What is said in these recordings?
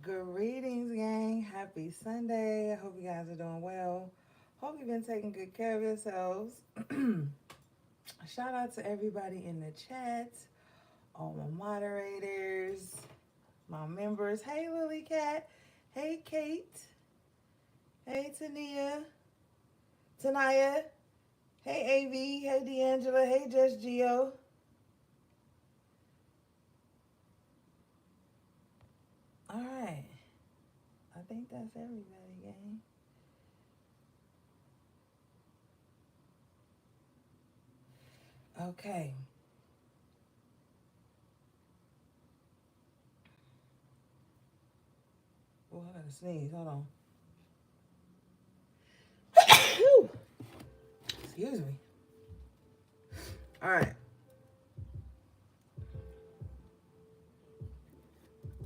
Greetings, gang. Happy Sunday. I hope you guys are doing well. Hope you've been taking good care of yourselves. Shout out to everybody in the chat, all my moderators, my members. Hey, Lily Cat. Hey, Kate. Hey, Tania. Tanaya. Hey, AV. Hey, D'Angela. Hey, Just Geo. All right. I think that's everybody, gang. Okay. Oh, I gotta sneeze. Hold on. Excuse me. All right.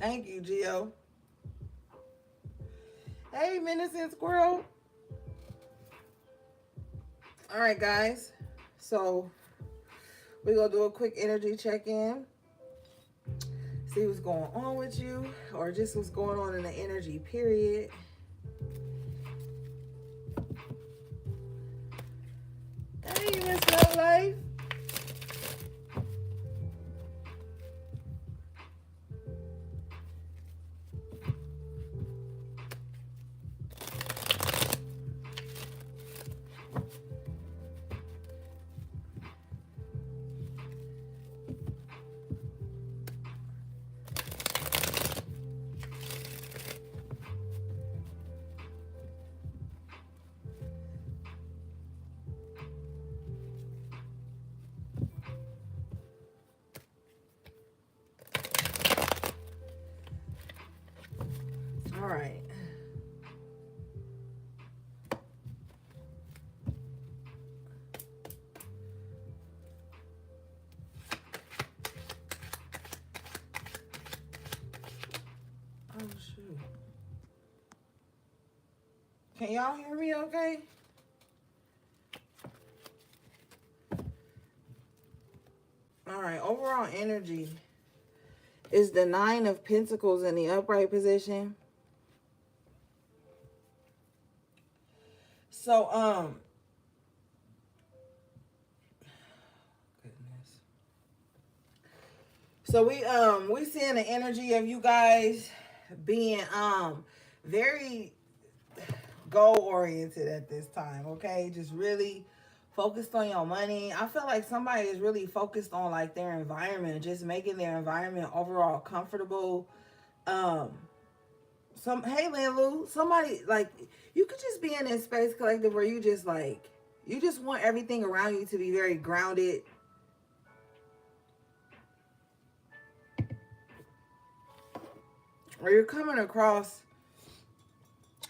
Thank you, Gio. Hey, Menacing Squirrel. All right, guys. So we're gonna do a quick energy check-in. See what's going on with you, or just what's going on in the energy period. Hey, Miss Love Life. All right. Oh shoot. Can y'all hear me okay? All right. Overall energy is the Nine of Pentacles in the upright position. So, goodness. So we seeing the energy of you guys being very goal oriented at this time, okay? Just really focused on your money. I feel like somebody is really focused on like their environment, just making their environment overall comfortable. Um hey Lou, somebody like you could just be in this space collective where you just like you just want everything around you to be very grounded. Where you're coming across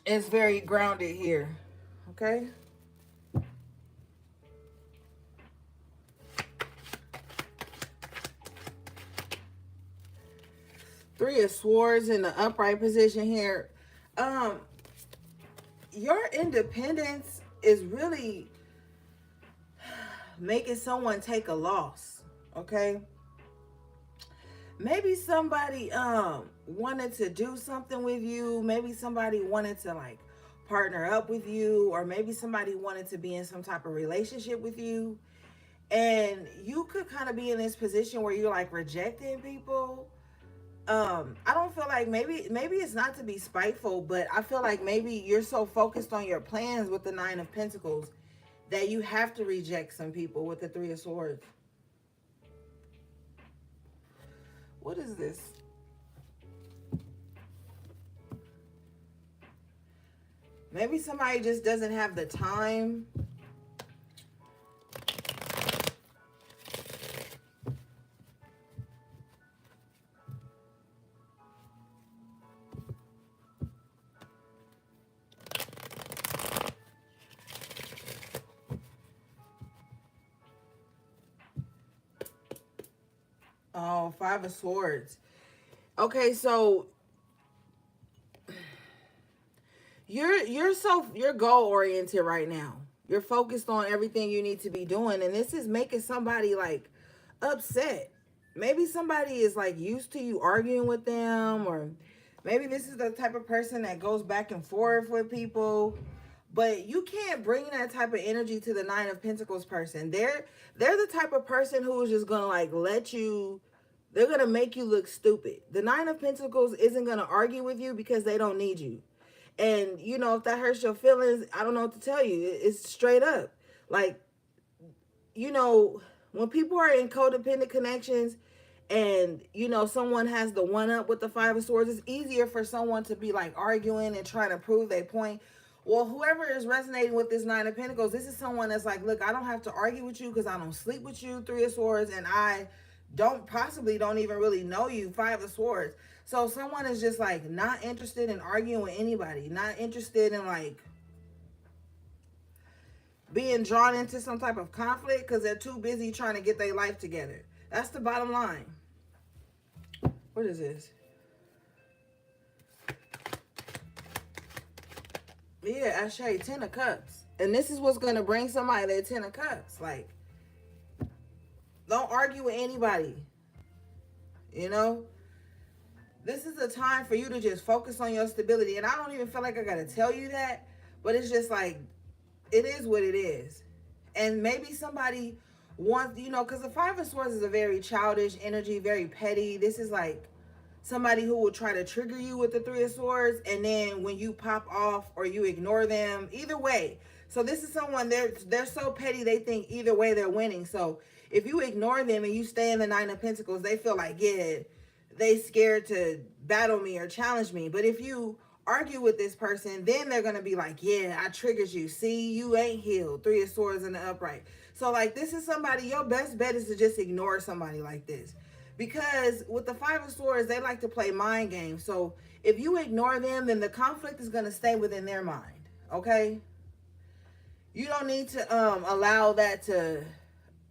is very grounded here. Okay? Three of Swords in the upright position here. Um, your independence is really making someone take a loss. Okay? Maybe somebody wanted to do something with you. Maybe somebody wanted to like partner up with you, or maybe somebody wanted to be in some type of relationship with you. And you could kind of be in this position where you're like rejecting people. I don't feel like maybe it's not to be spiteful, but I feel like maybe you're so focused on your plans with the Nine of Pentacles that you have to reject some people with the Three of Swords. What is this? Maybe somebody just doesn't have the time. Oh, Five of Swords. Okay, so you're goal oriented right now. You're focused on everything you need to be doing, and this is making somebody like upset. Maybe somebody is like used to you arguing with them, or Maybe this is the type of person that goes back and forth with people, but you can't bring that type of energy to the Nine of Pentacles person. They're the type of person who is just gonna like let you. They're gonna make you look stupid. The Nine of Pentacles isn't gonna argue with you because they don't need you. And you know, if that hurts your feelings, I don't know what to tell you. It's straight up. Like, you know, when people are in codependent connections and you know someone has the one up with the Five of Swords, it's easier for someone to be like arguing and trying to prove their point. Well, whoever is resonating with this Nine of Pentacles, this is someone that's like, look, I don't have to argue with you because I don't sleep with you, Three of Swords, and I don't even really know you, Five of Swords. So someone is just like not interested in arguing with anybody, not interested in like being drawn into some type of conflict because they're too busy trying to get their life together. That's the bottom line. What is this? Yeah, Ashe, 10 of Cups. And this is what's going to bring somebody their 10 of Cups. Like, don't argue with anybody. You know? This is a time for you to just focus on your stability. And I don't even feel like I got to tell you that. But it's just like, it is what it is. And maybe somebody wants, you know, because the Five of Swords is a very childish energy, very petty. This is like somebody who will try to trigger you with the Three of Swords, and then when you pop off or you ignore them, either way. So this is someone, they're so petty they think either way they're winning. So if you ignore them and you stay in the Nine of Pentacles, they feel like, yeah, they scared to battle me or challenge me. But if you argue with this person, then they're gonna be like, yeah, I triggered you. See, you ain't healed. Three of Swords in the upright. So like, this is somebody, your best bet is to just ignore somebody like this. Because with the Five of Swords, they like to play mind games. So if you ignore them, then the conflict is going to stay within their mind. Okay? You don't need to allow that to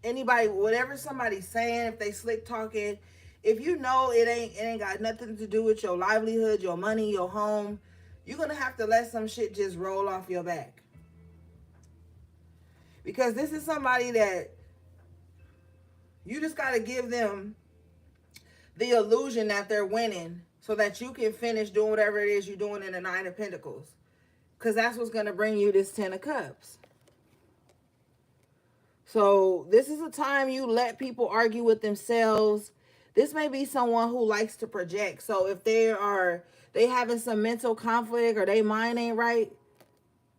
anybody, whatever somebody's saying, if they slick talking, if you know it ain't got nothing to do with your livelihood, your money, your home, you're going to have to let some shit just roll off your back. Because this is somebody that you just got to give them the illusion that they're winning so that you can finish doing whatever it is you're doing in the Nine of Pentacles. Because that's what's going to bring you this Ten of Cups. So this is a time you let people argue with themselves. This may be someone who likes to project. So if they having some mental conflict or they mind ain't right,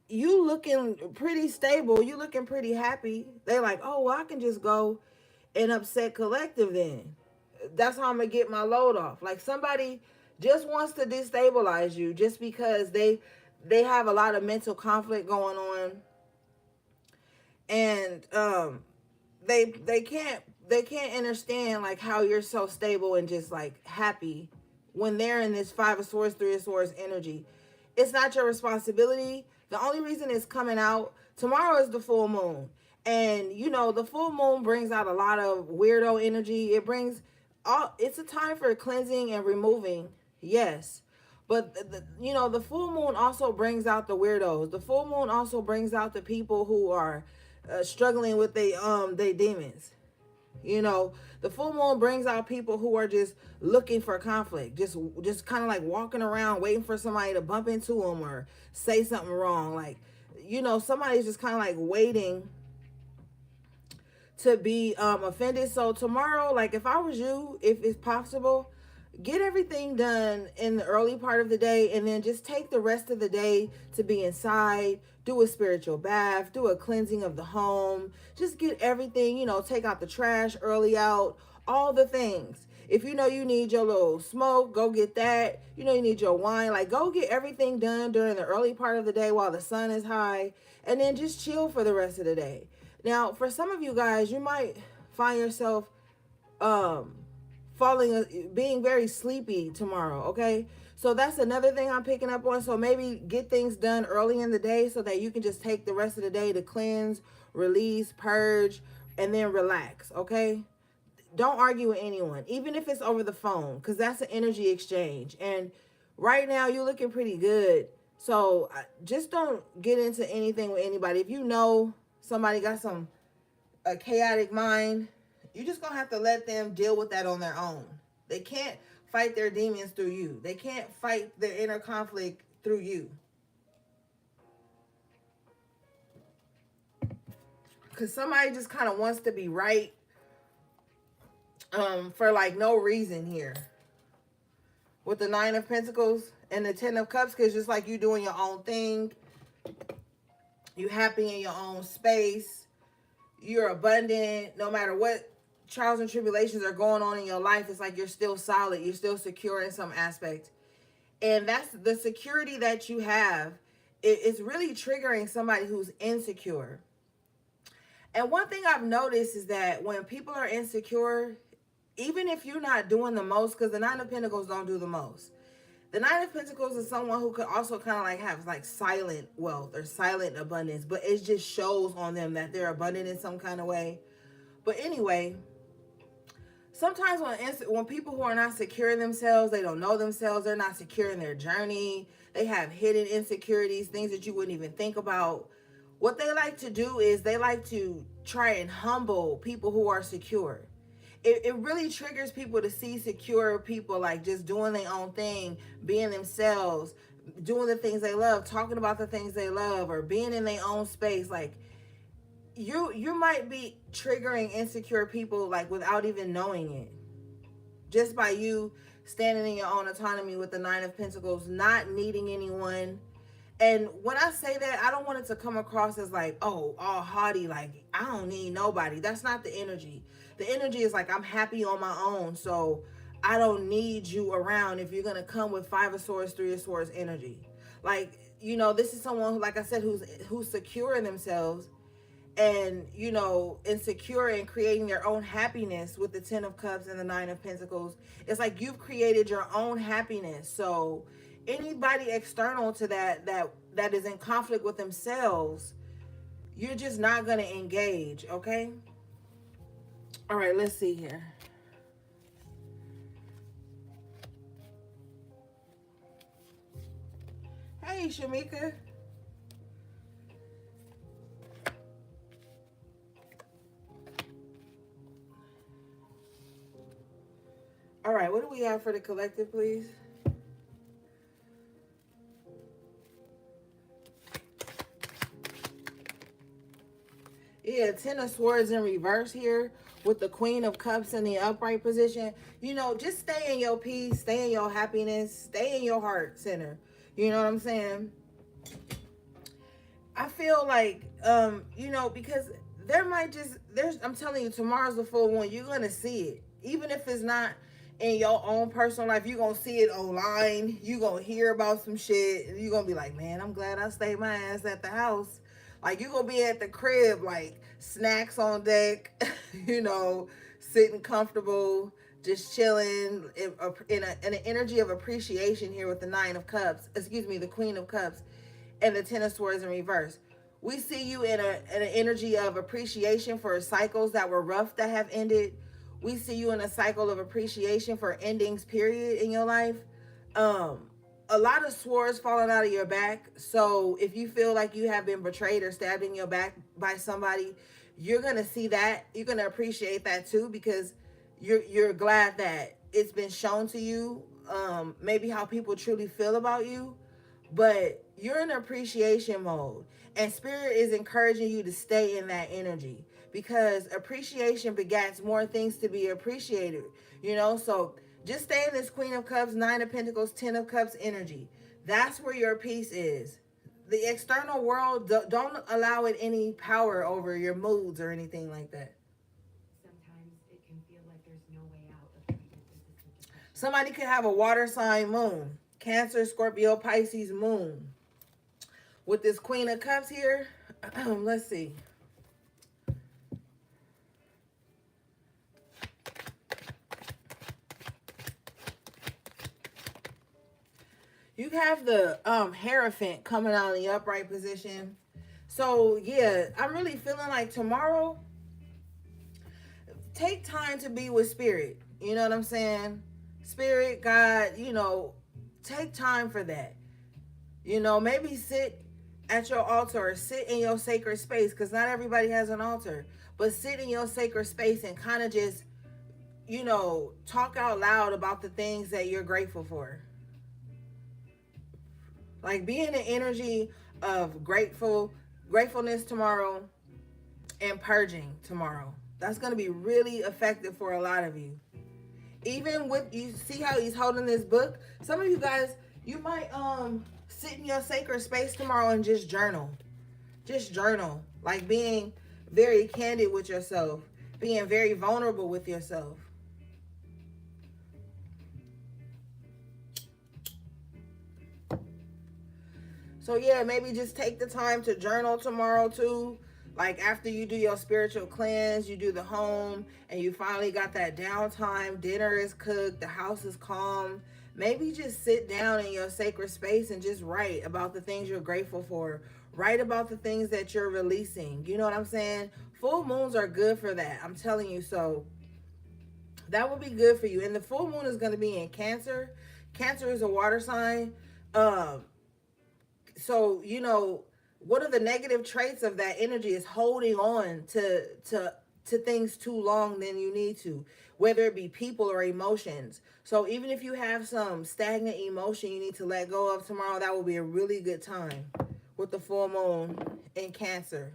you looking pretty stable. You looking pretty happy. They like, oh, well, I can just go and upset collective then. That's how I'm gonna get my load off. Like somebody just wants to destabilize you just because they have a lot of mental conflict going on, and they can't understand like how you're so stable and just like happy when they're in this Five of Swords, Three of Swords energy. It's not your responsibility. The only reason it's coming out tomorrow is the full moon, and you know the full moon brings out a lot of weirdo energy. It's a time for cleansing and removing, yes. But you know, the full moon also brings out the weirdos. The full moon also brings out the people who are struggling with they demons. You know, the full moon brings out people who are just looking for conflict, just kind of like walking around waiting for somebody to bump into them or say something wrong. Like, you know, somebody's just kind of like waiting to be offended. So tomorrow, like if I was you, if it's possible, get everything done in the early part of the day and then just take the rest of the day to be inside, do a spiritual bath, do a cleansing of the home, just get everything, you know, take out the trash early out, all the things. If you know you need your little smoke, go get that. You know you need your wine, like go get everything done during the early part of the day while the sun is high, and then just chill for the rest of the day. Now, for some of you guys, you might find yourself being very sleepy tomorrow, okay? So that's another thing I'm picking up on. So maybe get things done early in the day so that you can just take the rest of the day to cleanse, release, purge, and then relax, okay? Don't argue with anyone, even if it's over the phone, because that's an energy exchange. And right now, you're looking pretty good. So just don't get into anything with anybody. If you know somebody got a chaotic mind, you just gonna have to let them deal with that on their own. They can't fight their demons through you. They can't fight their inner conflict through you. Because somebody just kind of wants to be right for like no reason here. With the Nine of Pentacles and the Ten of Cups, because just like you doing your own thing, you happy in your own space, you're abundant, no matter what trials and tribulations are going on in your life, it's like you're still solid, you're still secure in some aspect. And that's the security that you have. It's really triggering somebody who's insecure. And one thing I've noticed is that when people are insecure, even if you're not doing the most, because the Nine of Pentacles don't do the most. The Nine of Pentacles is someone who could also kind of like have like silent wealth or silent abundance, but it just shows on them that they're abundant in some kind of way. But anyway, sometimes when people who are not secure in themselves, they don't know themselves, they're not secure in their journey, they have hidden insecurities, things that you wouldn't even think about. What they like to do is they like to try and humble people who are secure. It really triggers people to see secure people like just doing their own thing, being themselves, doing the things they love, talking about the things they love, or being in their own space. Like you might be triggering insecure people like without even knowing it. Just by you standing in your own autonomy with the Nine of Pentacles, not needing anyone. And when I say that, I don't want it to come across as like, oh, all haughty, like I don't need nobody. That's not the energy. The energy is like, I'm happy on my own, so I don't need you around if you're going to come with Five of Swords, Three of Swords energy. Like, you know, this is someone who, like I said, who's secure in themselves and, you know, insecure in creating their own happiness with the Ten of Cups and the Nine of Pentacles. It's like you've created your own happiness. So anybody external to that is in conflict with themselves, you're just not going to engage, okay? All right, let's see here. Hey, Shamika. All right, what do we have for the collective, please? Yeah, Ten of Swords in reverse here with the Queen of Cups in the upright position. You know, just stay in your peace, stay in your happiness, stay in your heart center. You know what I'm saying? I feel like, you know, because I'm telling you, tomorrow's the full moon. You're going to see it. Even if it's not in your own personal life, you're going to see it online. You're going to hear about some shit. And you're going to be like, man, I'm glad I stayed my ass at the house. Like, you're going to be at the crib, like, snacks on deck, you know, sitting comfortable, just chilling in an energy of appreciation here with the the Queen of Cups and the Ten of Swords in reverse. We see you in an energy of appreciation for cycles that were rough that have ended. We see you in a cycle of appreciation for endings, period, in your life. A lot of swords falling out of your back. So if you feel like you have been betrayed or stabbed in your back by somebody, you're going to see that. You're going to appreciate that too, because you're glad that it's been shown to you, maybe how people truly feel about you. But you're in appreciation mode, and Spirit is encouraging you to stay in that energy, because appreciation begets more things to be appreciated, you know. So just stay in this Queen of Cups, Nine of Pentacles, Ten of Cups energy. That's where your peace is. The external world, don't allow it any power over your moods or anything like that. Sometimes it can feel like there's no way out of treatment-resistant depression. Somebody could have a water sign moon. Cancer, Scorpio, Pisces moon. With this Queen of Cups here, let's see. You have the Hierophant coming out in the upright position. So yeah, I'm really feeling like tomorrow, take time to be with Spirit. You know what I'm saying? Spirit, God, you know, take time for that. You know, maybe sit at your altar or sit in your sacred space, because not everybody has an altar. But sit in your sacred space and kind of just talk out loud about the things that you're grateful for. Like be in the energy of gratefulness tomorrow and purging tomorrow. That's going to be really effective for a lot of you. Even with, you see how he's holding this book? Some of you guys, you might sit in your sacred space tomorrow and just journal. Just journal. Like being very candid with yourself, being very vulnerable with yourself. So yeah, maybe just take the time to journal tomorrow too. Like after you do your spiritual cleanse, you do the home, and you finally got that downtime, dinner is cooked, the house is calm. Maybe just sit down in your sacred space and just write about the things you're grateful for. Write about the things that you're releasing. You know what I'm saying? Full moons are good for that. I'm telling you. So that will be good for you. And the full moon is going to be in Cancer. Cancer is a water sign. Um, so what are the negative traits of that energy is holding on to things too long than you need to, whether it be people or emotions. So even if you have some stagnant emotion you need to let go of tomorrow, that will be a really good time with the full moon in Cancer.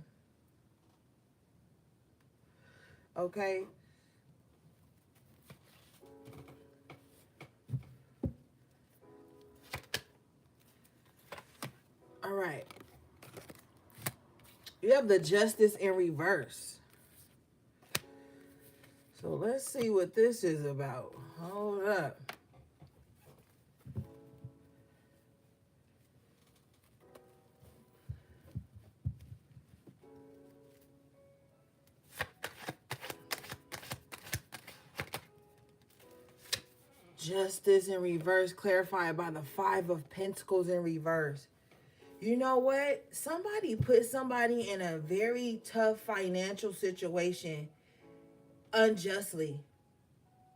Okay. All right. You have the Justice in reverse. So let's see what this is about. Hold up. Justice in reverse, clarified by the Five of Pentacles in reverse. You know what? Somebody put somebody in a very tough financial situation unjustly.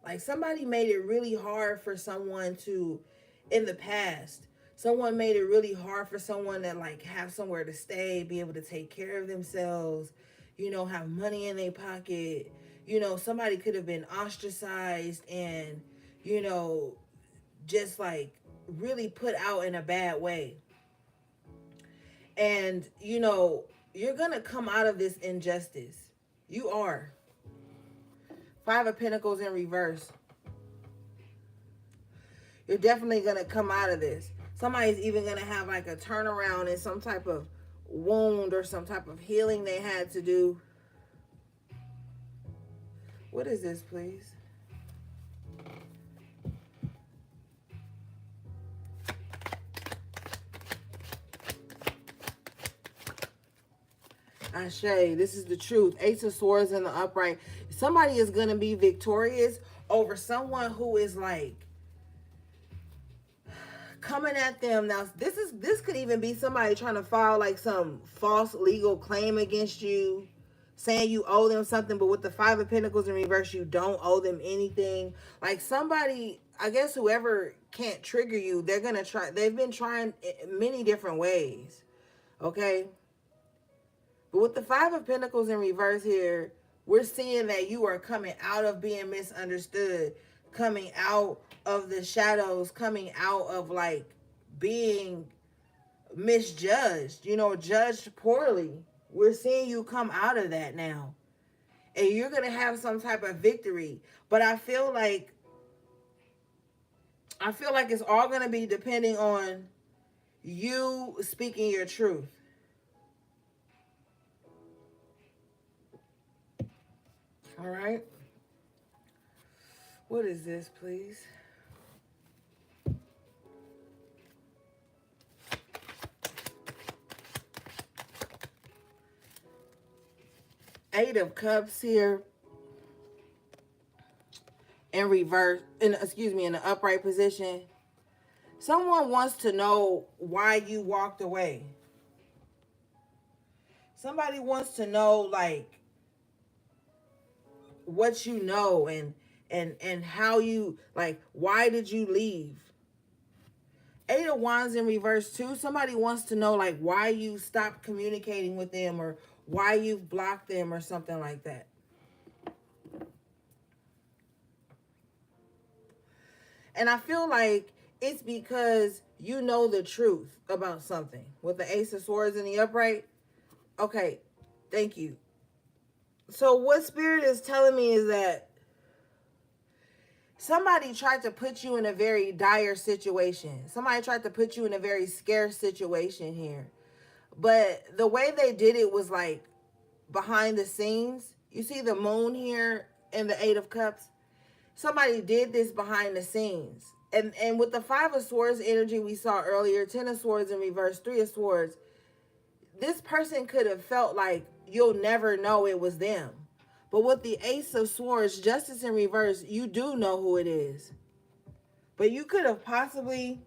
Like somebody made it really hard for someone to, in the past, someone made it really hard for someone to like have somewhere to stay, be able to take care of themselves, have money in their pocket. Somebody could have been ostracized and, you know, just like really put out in a bad way. And, you're going to come out of this injustice. You are. Five of Pentacles in reverse. You're definitely going to come out of this. Somebody's even going to have like a turnaround in some type of wound or some type of healing they had to do. What is this, please? Ashe, this is the truth. Ace of Swords in the upright. Somebody is going to be victorious over someone who is like coming at them. Now, this could even be somebody trying to file like some false legal claim against you, saying you owe them something, but with the Five of Pentacles in reverse, you don't owe them anything. Like somebody, I guess whoever can't trigger you, they're going to try. They've been trying many different ways. Okay? But with the Five of Pentacles in reverse here, we're seeing that you are coming out of being misunderstood, coming out of the shadows, coming out of like being misjudged, judged poorly. We're seeing you come out of that now. And you're going to have some type of victory. But I feel like it's all going to be depending on you speaking your truth. All right. What is this, please? Eight of Cups here in reverse, in the upright position. Someone wants to know why you walked away. Somebody wants to know like what you know and how you, like, why did you leave? Eight of Wands in reverse too. Somebody wants to know like why you stopped communicating with them or why you've blocked them or something like that. And I feel like it's because you know the truth about something. With the Ace of Swords in the upright. Okay, thank you. So what Spirit is telling me is that somebody tried to put you in a very dire situation. Somebody tried to put you in a very scarce situation here. But the way they did it was like behind the scenes. You see the moon here and the Eight of Cups? Somebody did this behind the scenes. And with the Five of Swords energy we saw earlier, Ten of Swords in reverse, Three of Swords, this person could have felt like you'll never know it was them. But with the Ace of Swords, Justice in reverse, you do know who it is. But you could have possibly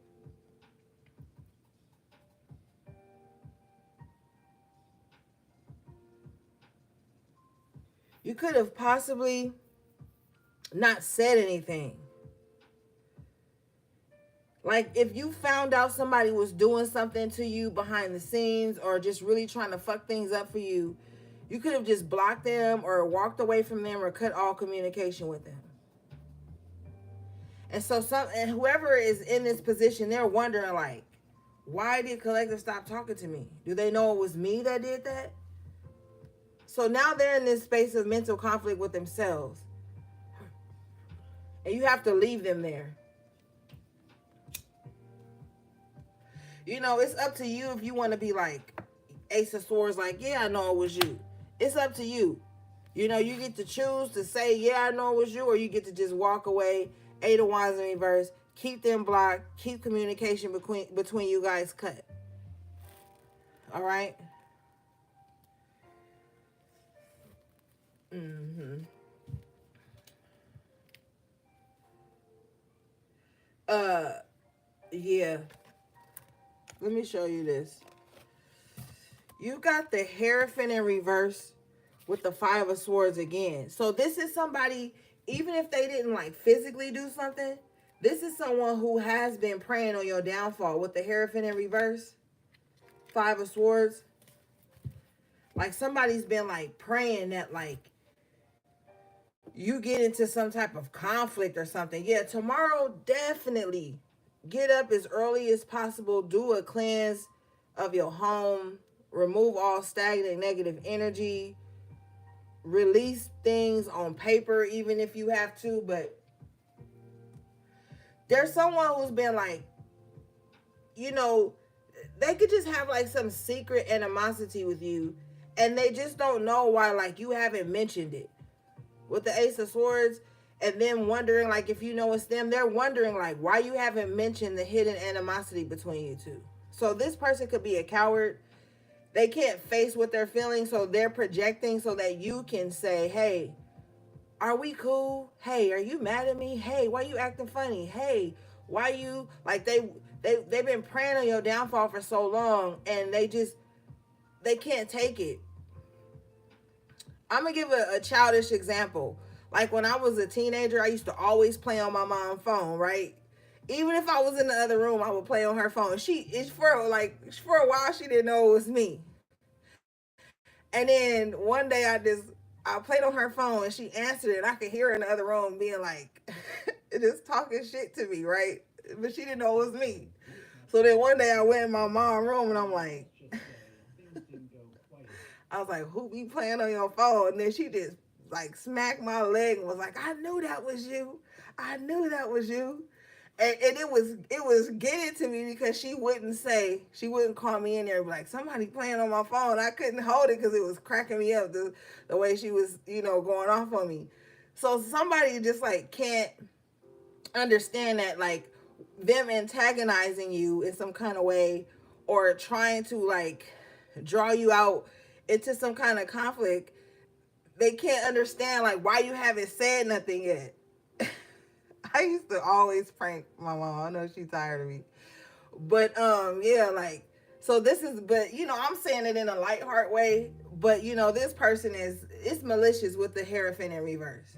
not said anything. Like if you found out somebody was doing something to you behind the scenes or just really trying to fuck things up for you, you could have just blocked them or walked away from them or cut all communication with them. And so whoever is in this position, they're wondering like, why did collective stop talking to me? Do they know it was me that did that? So now they're in this space of mental conflict with themselves. And you have to leave them there. You know, it's up to you if you want to be like Ace of Swords, like, yeah, I know it was you. It's up to you. You know, you get to choose to say, yeah, I know it was you, or you get to just walk away. Eight of Wands in reverse. Keep them blocked. Keep communication between you guys cut. All right? Mm-hmm. Yeah. Let me show you this. You got the Hierophant in reverse with the Five of Swords again. So this is somebody, even if they didn't like physically do something, this is someone who has been praying on your downfall with the Hierophant in reverse, Five of Swords. Like somebody's been like praying that like you get into some type of conflict or something. Yeah, tomorrow definitely get up as early as possible. Do a cleanse of your home. Remove all stagnant negative energy. Release things on paper even if you have to. But there's someone who's been like, you know, they could just have like some secret animosity with you. And they just don't know why like you haven't mentioned it. With the Ace of Swords, and then wondering like if you know it's them, they're wondering like why you haven't mentioned the hidden animosity between you two. So this person could be a coward. They can't face what they're feeling, so they're projecting so that you can say, hey, are we cool? Hey, are you mad at me? Hey, why you acting funny? Hey, why you like they've been praying on your downfall for so long, and they can't take it. I'm gonna give a childish example. Like when I was a teenager, I used to always play on my mom's phone, right? Even if I was in the other room, I would play on her phone. For a while she didn't know it was me. And then one day I played on her phone and she answered it. And I could hear her in the other room being like, just talking shit to me, right? But she didn't know it was me. So then one day I went in my mom's room and I'm like, I was like, who be playing on your phone? And then she just like smacked my leg and was like, I knew that was you. I knew that was you. And it was getting to me because she wouldn't call me in there and be like, somebody playing on my phone. I couldn't hold it because it was cracking me up the way she was, going off on me. So somebody just like can't understand that like them antagonizing you in some kind of way or trying to like draw you out into some kind of conflict. They can't understand like why you haven't said nothing yet. I used to always prank my mom. I know she's tired of me. But yeah, like so this is but I'm saying it in a lighthearted way, but this person it's malicious with the Hierophant in reverse.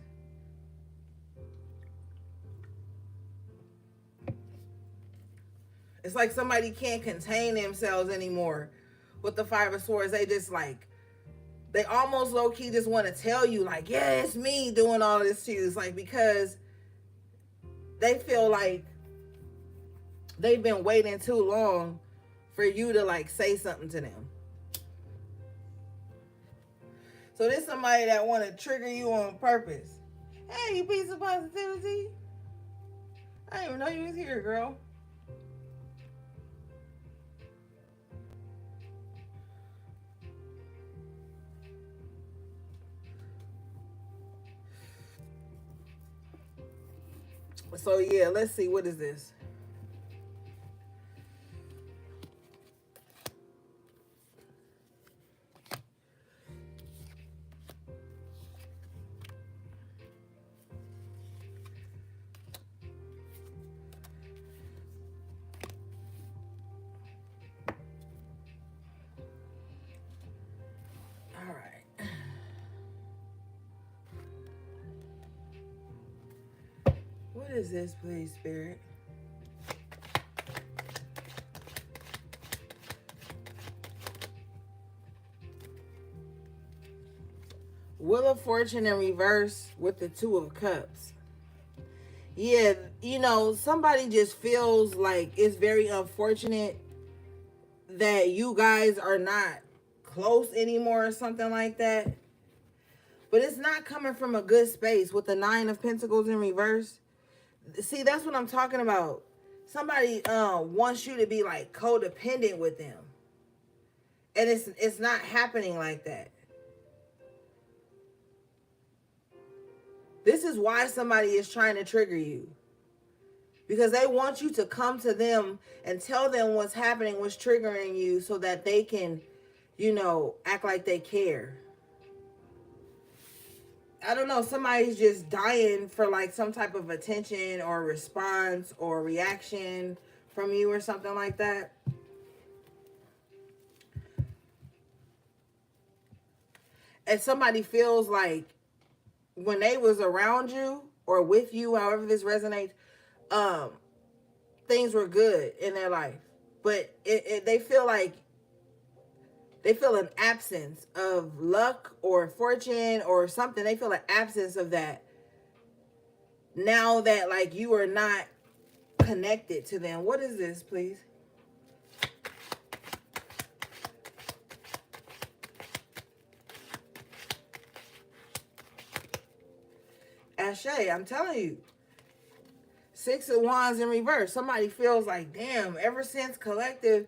It's like somebody can't contain themselves anymore with the Five of Swords. They just like they almost low key just want to tell you like, yeah, it's me doing all this to you. It's like because they feel like they've been waiting too long for you to like say something to them. So there's somebody that want to trigger you on purpose. Hey, you piece of positivity. I didn't even know you was here, girl. So yeah, let's see. What is this? All right. What is this, please, Spirit? Wheel of Fortune in reverse with the Two of Cups. Yeah, somebody just feels like it's very unfortunate that you guys are not close anymore or something like that. But it's not coming from a good space with the Nine of Pentacles in reverse. See, that's what I'm talking about. Somebody wants you to be like codependent with them. And it's not happening like that. This is why somebody is trying to trigger you. Because they want you to come to them and tell them what's happening, what's triggering you, so that they can, act like they care. I don't know, somebody's just dying for like some type of attention or response or reaction from you or something like that. And somebody feels like when they was around you or with you, however this resonates, um, things were good in their life. But they feel an absence of luck or fortune or something. They feel an absence of that now that like you are not connected to them. What is this, please? Ashe, I'm telling you. Six of Wands in reverse. Somebody feels like, damn, ever since Collective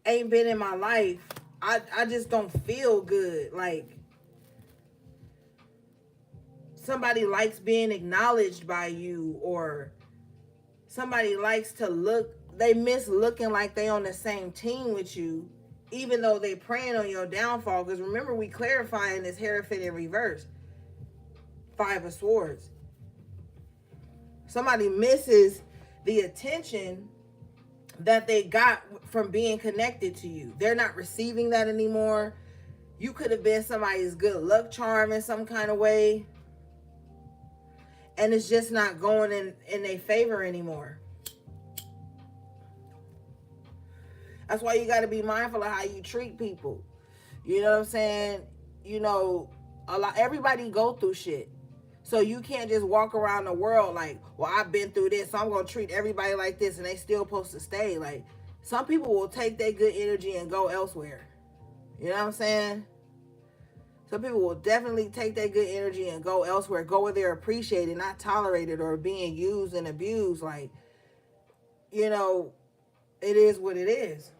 ain't been in my life, I just don't feel good. Like, somebody likes being acknowledged by you, or somebody likes to look, they miss looking like they on the same team with you, even though they praying on your downfall. Because remember, we clarifying this Hierophant in reverse. Five of Swords. Somebody misses the attention that they got from being connected to you. They're not receiving that anymore. You could have been somebody's good luck charm in some kind of way, and it's just not going in their favor anymore. That's why you got to be mindful of how you treat people. You know what I'm saying? Everybody go through shit. So you can't just walk around the world like, well, I've been through this, so I'm going to treat everybody like this, and they still supposed to stay. Like, some people will take their good energy and go elsewhere. You know what I'm saying? Some people will definitely take their good energy and go elsewhere, go where they're appreciated, not tolerated or being used and abused. Like, it is what it is.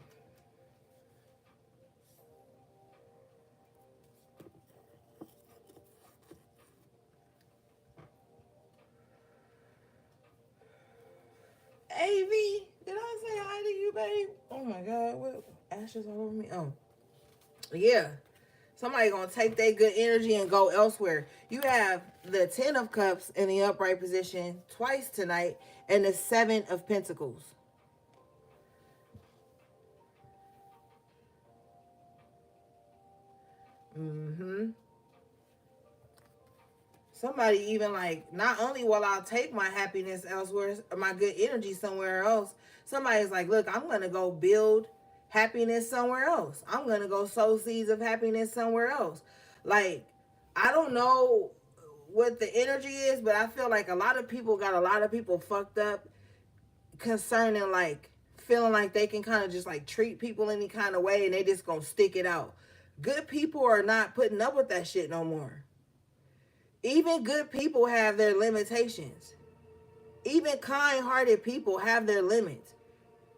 AV, did I say hi to you, babe? Oh my God, what ashes all over me? Oh, yeah. Somebody gonna take their good energy and go elsewhere. You have the Ten of Cups in the upright position twice tonight, and the Seven of Pentacles. Mm-hmm. Somebody even like, not only will I take my happiness elsewhere, my good energy somewhere else, somebody's like, look, I'm going to go build happiness somewhere else. I'm going to go sow seeds of happiness somewhere else. Like, I don't know what the energy is, but I feel like a lot of people got a lot of people fucked up concerning like feeling like they can kind of just like treat people any kind of way and they just gonna stick it out. Good people are not putting up with that shit no more. Even good people have their limitations. Even kind-hearted people have their limits.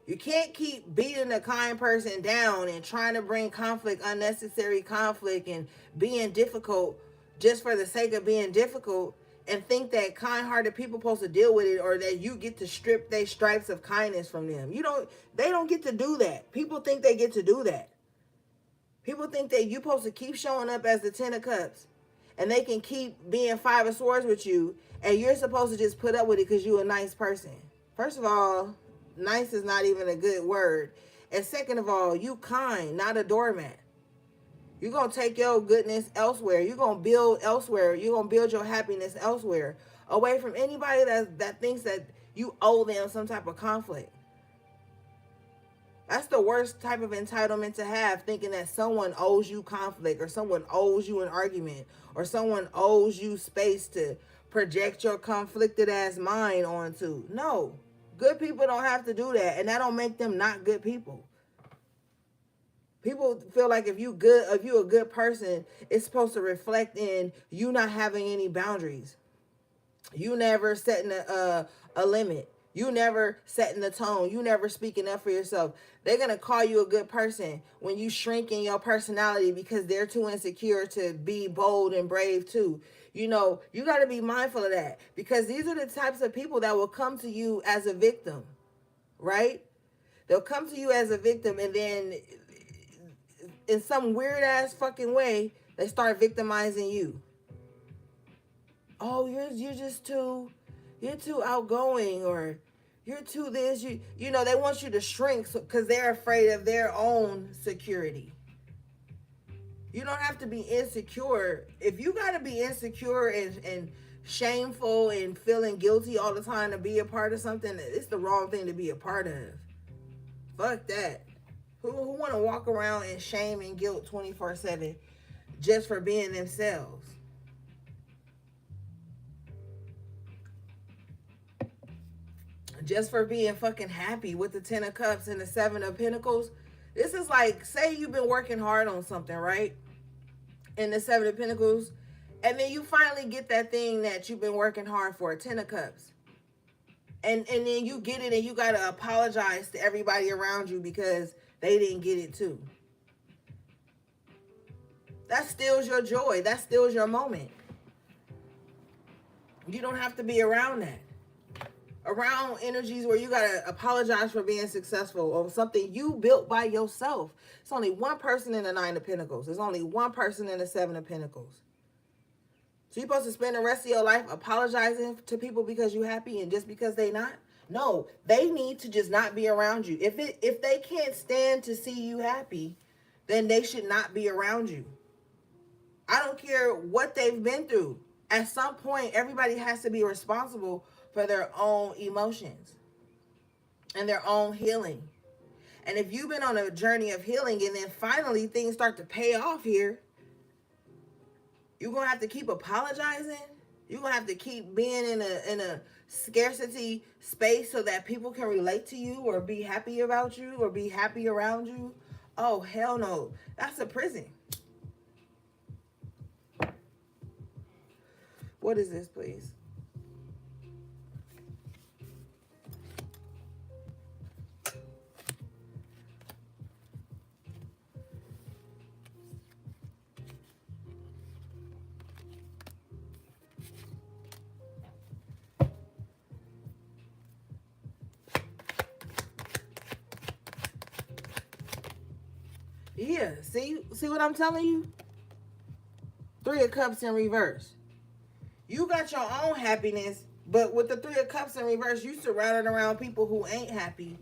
You can't keep beating a kind person down and trying to bring conflict, unnecessary conflict, and being difficult just for the sake of being difficult and think that kind-hearted people supposed to deal with it, or that you get to strip their stripes of kindness from them. They don't get to do that. People think they get to do that. People think that you supposed to keep showing up as the Ten of Cups and they can keep being Five of Swords with you and you're supposed to just put up with it because you're a nice person. First of all, nice is not even a good word. And second of all, you kind, not a doormat. You're going to take your goodness elsewhere. You're going to build elsewhere. You're going to build your happiness elsewhere, away from anybody that thinks that you owe them some type of conflict. That's the worst type of entitlement to have, thinking that someone owes you conflict or someone owes you an argument or someone owes you space to project your conflicted ass mind onto. No, good people don't have to do that, and that don't make them not good people. People feel like if you a good person, it's supposed to reflect in you not having any boundaries. You never setting a limit. You never setting the tone. You never speaking up for yourself. They're going to call you a good person when you shrink in your personality because they're too insecure to be bold and brave too. You know, you got to be mindful of that, because these are the types of people that will come to you as a victim, right? They'll come to you as a victim, and then in some weird ass fucking way, they start victimizing you. Oh, you're too outgoing, or you're too this. You know, they want you to shrink because they're afraid of their own security. You don't have to be insecure. If you got to be insecure and shameful and feeling guilty all the time to be a part of something, it's the wrong thing to be a part of. Fuck that. Who want to walk around in shame and guilt 24/7 just for being themselves? Just for being fucking happy with the Ten of Cups and the Seven of Pentacles. This is like, say you've been working hard on something, right? In the Seven of Pentacles, and then you finally get that thing that you've been working hard for, Ten of Cups. And then you get it and you got to apologize to everybody around you because they didn't get it too. That steals your joy. That steals your moment. You don't have to be around that. Around energies where you got to apologize for being successful or something you built by yourself. It's only one person in the Nine of Pentacles. There's only one person in the Seven of Pentacles. So you're supposed to spend the rest of your life apologizing to people because you're happy and just because they not? No, they need to just not be around you. If they can't stand to see you happy, then they should not be around you. I don't care what they've been through. At some point, everybody has to be responsible for their own emotions and their own healing. And if you've been on a journey of healing and then finally things start to pay off here, you're going to have to keep apologizing. You're going to have to keep being in a scarcity space so that people can relate to you or be happy about you or be happy around you. Oh, hell no. That's a prison. What is this, please? Yeah, see what I'm telling you? Three of Cups in reverse. You got your own happiness, but with the Three of Cups in reverse, you surrounded around people who ain't happy.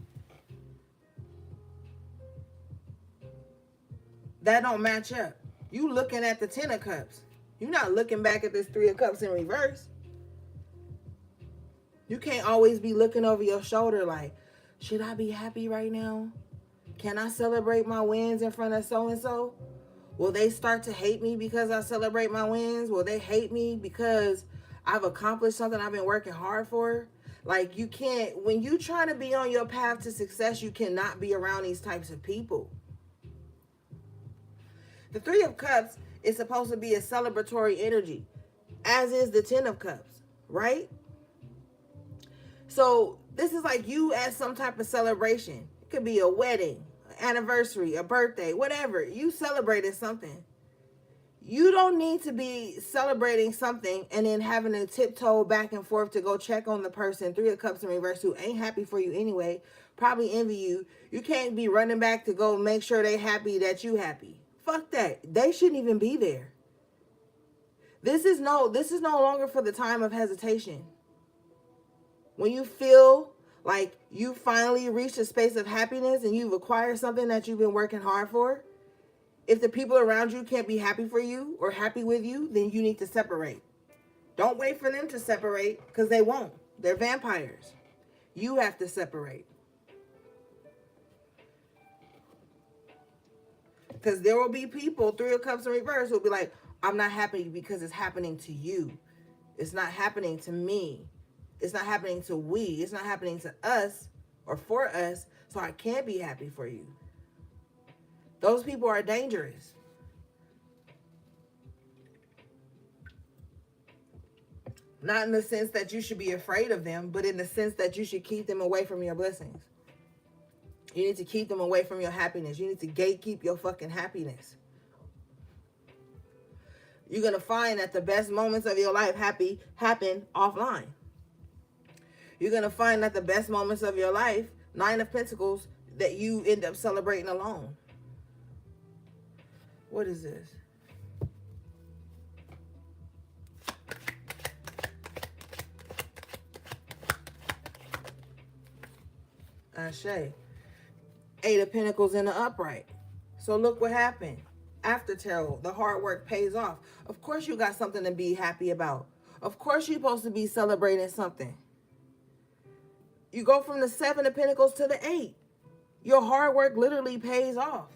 That don't match up. You looking at the Ten of Cups. You're not looking back at this Three of Cups in reverse. You can't always be looking over your shoulder like, should I be happy right now? Can I celebrate my wins in front of so-and-so? Will they start to hate me because I celebrate my wins? Will they hate me because I've accomplished something I've been working hard for? Like, you can't, when you try to be on your path to success, you cannot be around these types of people. The Three of Cups is supposed to be a celebratory energy, as is the Ten of Cups, right? So this is like you at some type of celebration. It could be a wedding, anniversary, a birthday, whatever. You celebrated something. You don't need to be celebrating something and then having to tiptoe back and forth to go check on the person, Three of Cups in reverse, who ain't happy for you anyway, probably envy you. You can't be running back to go make sure they happy that you happy. Fuck that. They shouldn't even be there. This is no longer for the time of hesitation. When you feel like you finally reached a space of happiness and you've acquired something that you've been working hard for, if the people around you can't be happy for you or happy with you, then you need to separate. Don't wait for them to separate, because they won't. They're vampires. You have to separate. Because there will be people, Three of Cups in reverse, who will be like, I'm not happy because it's happening to you. It's not happening to me. It's not happening to we. It's not happening to us or for us, so I can't be happy for you. Those people are dangerous. Not in the sense that you should be afraid of them, but in the sense that you should keep them away from your blessings. You need to keep them away from your happiness. You need to gatekeep your fucking happiness. You're going to find that the best moments of your life happen offline. You're going to find that the best moments of your life, Nine of Pentacles, that you end up celebrating alone. What is this? Ashe. Eight of Pentacles in the upright. So look what happened. After tarot, the hard work pays off. Of course you got something to be happy about. Of course you're supposed to be celebrating something. You go from the Seven of Pentacles to the Eight. Your hard work literally pays off.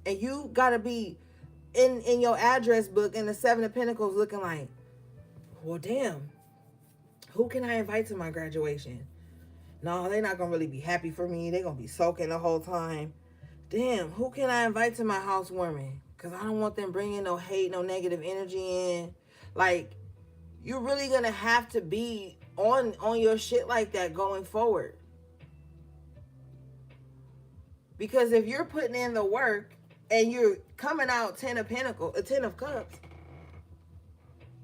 And you got to be in your address book in the Seven of Pentacles looking like, well, damn, who can I invite to my graduation? No, they're not going to really be happy for me. They're going to be sulking the whole time. Damn, who can I invite to my housewarming? Because I don't want them bringing no hate, no negative energy in. Like, you're really going to have to be on your shit like that going forward. Because if you're putting in the work and you're coming out Ten of Pentacles, a Ten of Cups,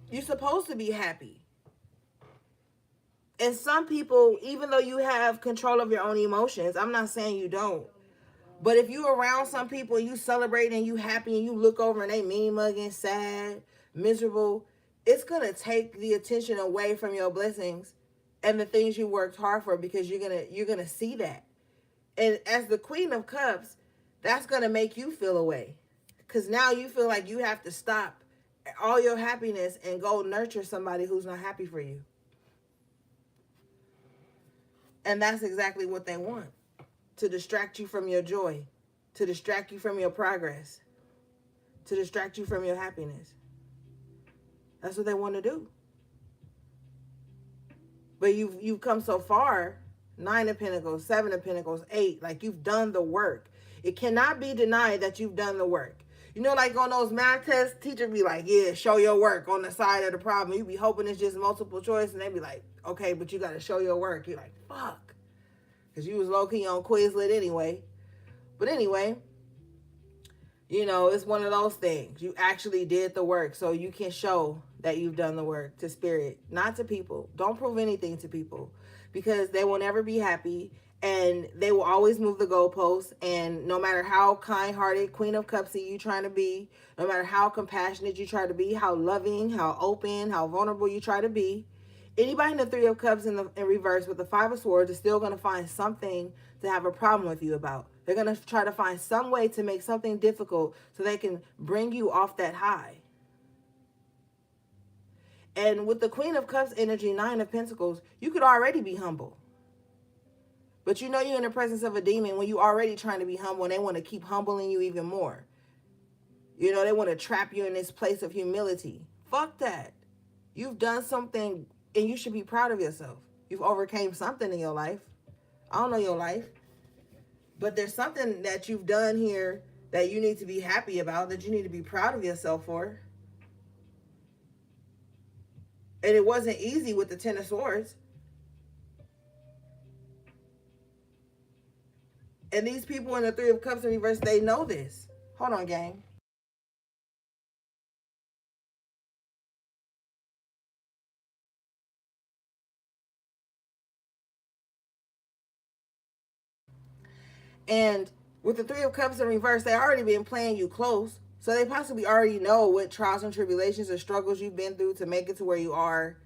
you're supposed to be happy. And some people, even though you have control of your own emotions, I'm not saying you don't. But if you around some people, you celebrate and you happy and you look over and they mean mugging, sad, miserable, it's going to take the attention away from your blessings and the things you worked hard for, because you're going to see that. And as the Queen of Cups, that's going to make you feel away. Because now you feel like you have to stop all your happiness and go nurture somebody who's not happy for you. And that's exactly what they want. To distract you from your joy. To distract you from your progress. To distract you from your happiness. That's what they want to do. But you've come so far. Nine of Pentacles, Seven of Pentacles, Eight. Like, you've done the work. It cannot be denied that you've done the work. You know, like on those math tests, teacher be like, yeah, show your work on the side of the problem. You be hoping it's just multiple choice, and they be like, okay, but you got to show your work. You're like, fuck. Because you was low-key on Quizlet anyway. But anyway, you know, it's one of those things. You actually did the work, so you can show that you've done the work to spirit, not to people. Don't prove anything to people, because they will never be happy, and they will always move the goalposts. And no matter how kind-hearted, Queen of Cupsy you trying to be, no matter how compassionate you try to be, how loving, how open, how vulnerable you try to be, anybody in the Three of Cups in reverse with the Five of Swords is still going to find something to have a problem with you about. They're going to try to find some way to make something difficult so they can bring you off that high. And with the Queen of Cups energy, Nine of Pentacles, you could already be humble. But you know you're in the presence of a demon when you're already trying to be humble, and they want to keep humbling you even more. You know, they want to trap you in this place of humility. Fuck that. You've done something and you should be proud of yourself. You've overcame something in your life. I don't know your life, but there's something that you've done here that you need to be happy about, that you need to be proud of yourself for. And it wasn't easy with the Ten of Swords. And these people in the Three of Cups in reverse, they know this. Hold on, gang. And with the Three of Cups in reverse, they already been playing you close. So they possibly already know what trials and tribulations or struggles you've been through to make it to where you are.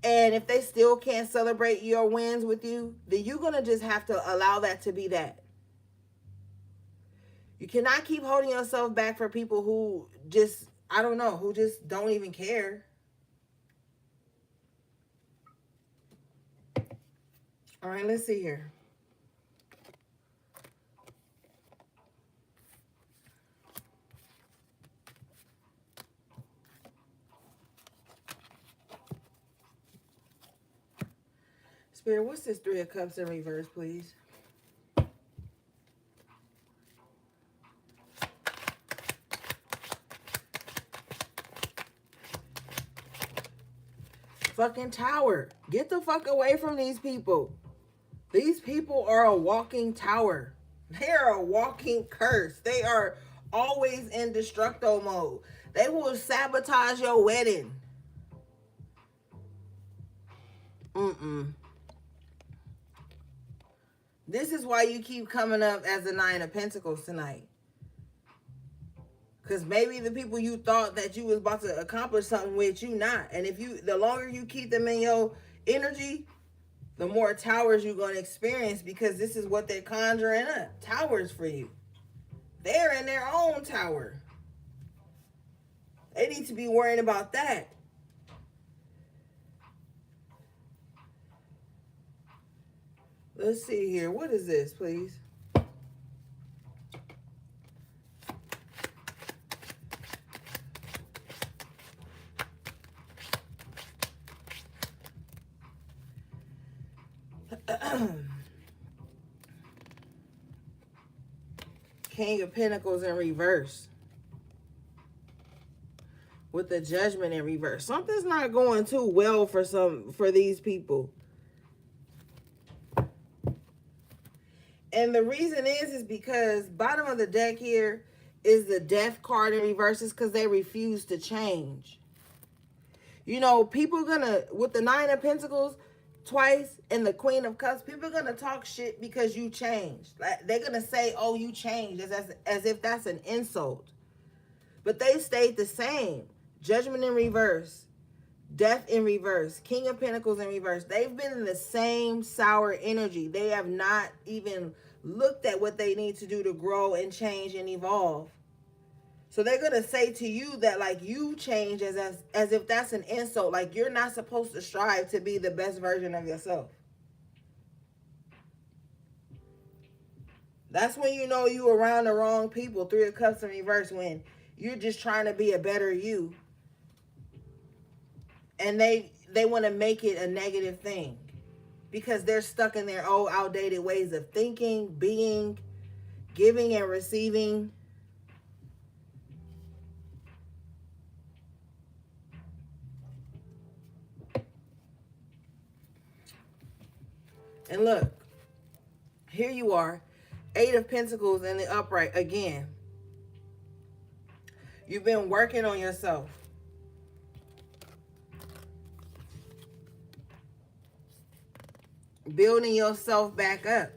And if they still can't celebrate your wins with you, then you're going to just have to allow that to be that. You cannot keep holding yourself back for people who just, I don't know, who just don't even care. All right, let's see here. Spirit, what's this Three of Cups in reverse, please? Fucking Tower. Get the fuck away from these people. These people are a walking tower. They are a walking curse. They are always in destructo mode. They will sabotage your wedding. This is why you keep coming up as the Nine of Pentacles tonight. Because maybe the people you thought that you was about to accomplish something with, you not. And if you, the longer you keep them in your energy, the more towers you're going to experience, because this is what they're conjuring up. Towers for you. They're in their own tower. They need to be worrying about that. Let's see here. What is this, please? King of Pentacles in reverse. With the Judgment in reverse. Something's not going too well for these people. And the reason is because bottom of the deck here is the Death card in reverse, is because they refuse to change. You know, people gonna, with the Nine of Pentacles twice and the Queen of Cups, people are gonna talk shit because you changed. Like, they're gonna say, oh, you changed, as if that's an insult. But they stayed the same. Judgment in reverse. Death in reverse. King of Pentacles in reverse. They've been in the same sour energy. They have not even looked at what they need to do to grow and change and evolve. So they're going to say to you that, like, you change as if that's an insult. Like, you're not supposed to strive to be the best version of yourself. That's when you know you around the wrong people. Three of Cups in reverse, when you're just trying to be a better you. And they want to make it a negative thing because they're stuck in their old outdated ways of thinking, being, giving and receiving. And look, here you are, Eight of Pentacles in the upright again. You've been working on yourself. Building yourself back up.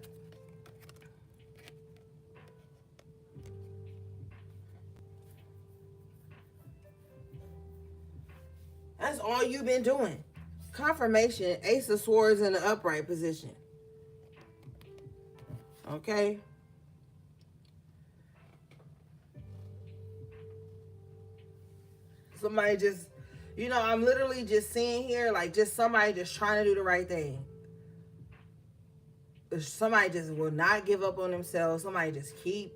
That's all you've been doing. Confirmation, Ace of Swords in the upright position. Okay? Somebody just, you know, I'm literally just seeing here, like, just somebody just trying to do the right thing. Somebody just will not give up on themselves. Somebody just keep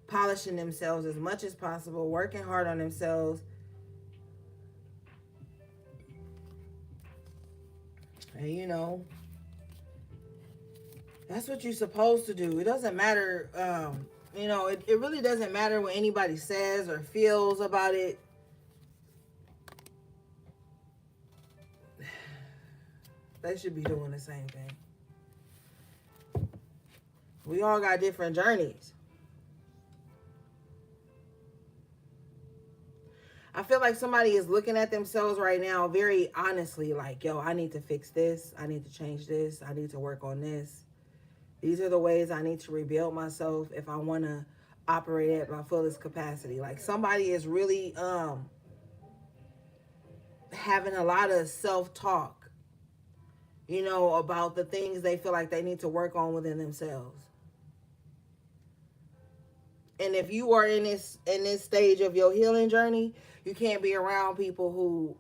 polishing themselves as much as possible, working hard on themselves. And you know, that's what you're supposed to do. It doesn't matter, you know, it really doesn't matter what anybody says or feels about it. They should be doing the same thing. We all got different journeys. I feel like somebody is looking at themselves right now very honestly, like, yo, I need to fix this. I need to change this. I need to work on this. These are the ways I need to rebuild myself if I want to operate at my fullest capacity. Like somebody is really having a lot of self-talk, you know, about the things they feel like they need to work on within themselves. And if you are in this stage of your healing journey, you can't be around people who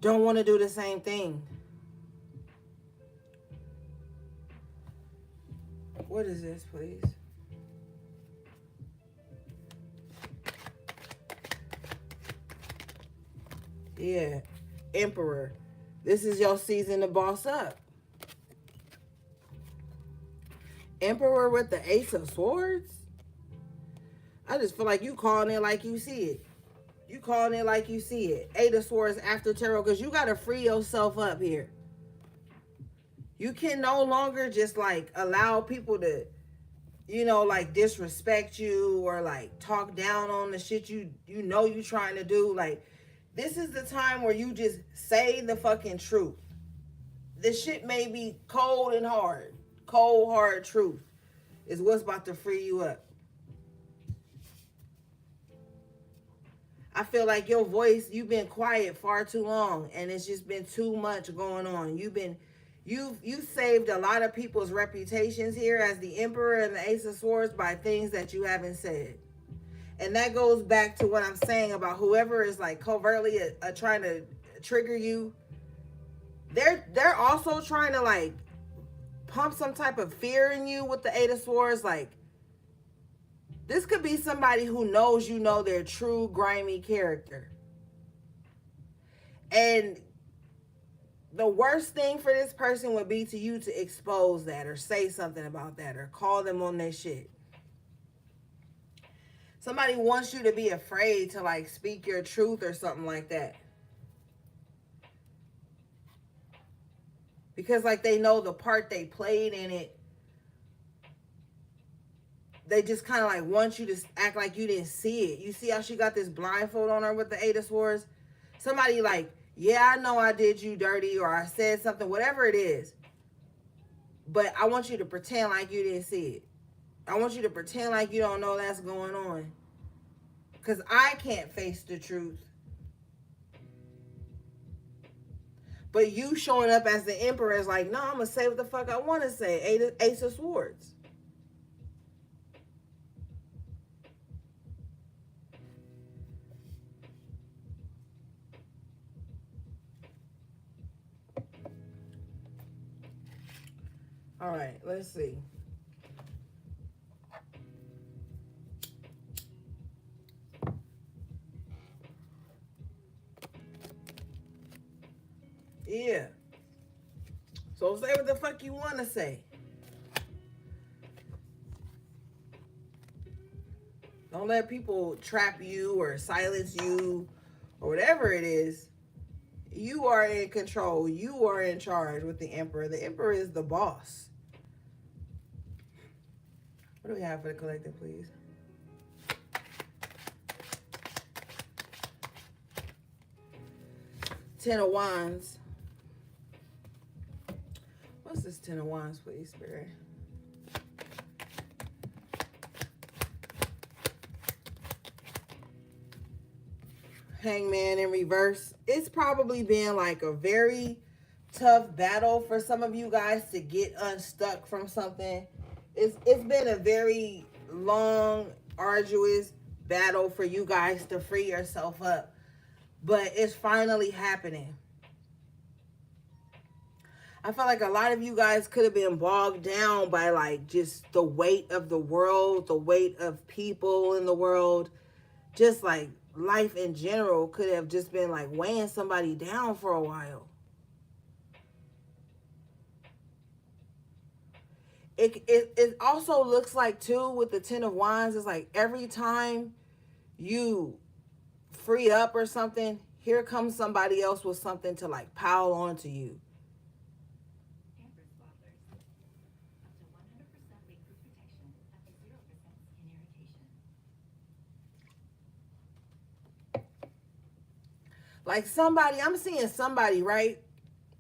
don't want to do the same thing. What is this, please? Yeah, Emperor. This is your season to boss up. Emperor with the Ace of Swords? I just feel like you calling it like you see it. You calling it like you see it. Eight of Swords after tarot, because you got to free yourself up here. You can no longer just like allow people to, you know, like disrespect you or like talk down on the shit you know you trying to do. Like, this is the time where you just say the fucking truth. This shit may be cold and hard. Cold, hard truth is what's about to free you up. I feel like your voice, you've been quiet far too long and it's just been too much going on. You've saved a lot of people's reputations here as the Emperor and the Ace of Swords by things that you haven't said. And that goes back to what I'm saying about whoever is like covertly trying to trigger you. They're also trying to like pump some type of fear in you with the Eight of Swords. Like, this could be somebody who knows you know their true grimy character. And the worst thing for this person would be to you to expose that or say something about that or call them on their shit. Somebody wants you to be afraid to like speak your truth or something like that. Because like they know the part they played in it. They just kind of like want you to act like you didn't see it. You see how she got this blindfold on her with the Eight of Swords? Somebody like, yeah, I know I did you dirty or I said something, whatever it is. But I want you to pretend like you didn't see it. I want you to pretend like you don't know that's going on. Because I can't face the truth. But you showing up as the Emperor is like, no, I'm going to say what the fuck I want to say. Ace of Swords. All right, let's see. Yeah. So say what the fuck you want to say. Don't let people trap you or silence you or whatever it is. You are in control. You are in charge with the Emperor. The Emperor is the boss. What do we have for the collective, please? Ten of Wands. What's this Ten of Wands, please, Spirit? Hangman in reverse. It's probably been like a very tough battle for some of you guys to get unstuck from something. It's been a very long, arduous battle for you guys to free yourself up. But it's finally happening. I feel like a lot of you guys could have been bogged down by like just the weight of the world, the weight of people in the world, just like life in general could have just been like weighing somebody down for a while. It also looks like too with the Ten of Wands, it's like every time you free up or something, here comes somebody else with something to like pile onto you. Pampers Bottlers. Up to 100% leak-proof protection, up to 0% skin irritation. Like somebody, I'm seeing somebody, right?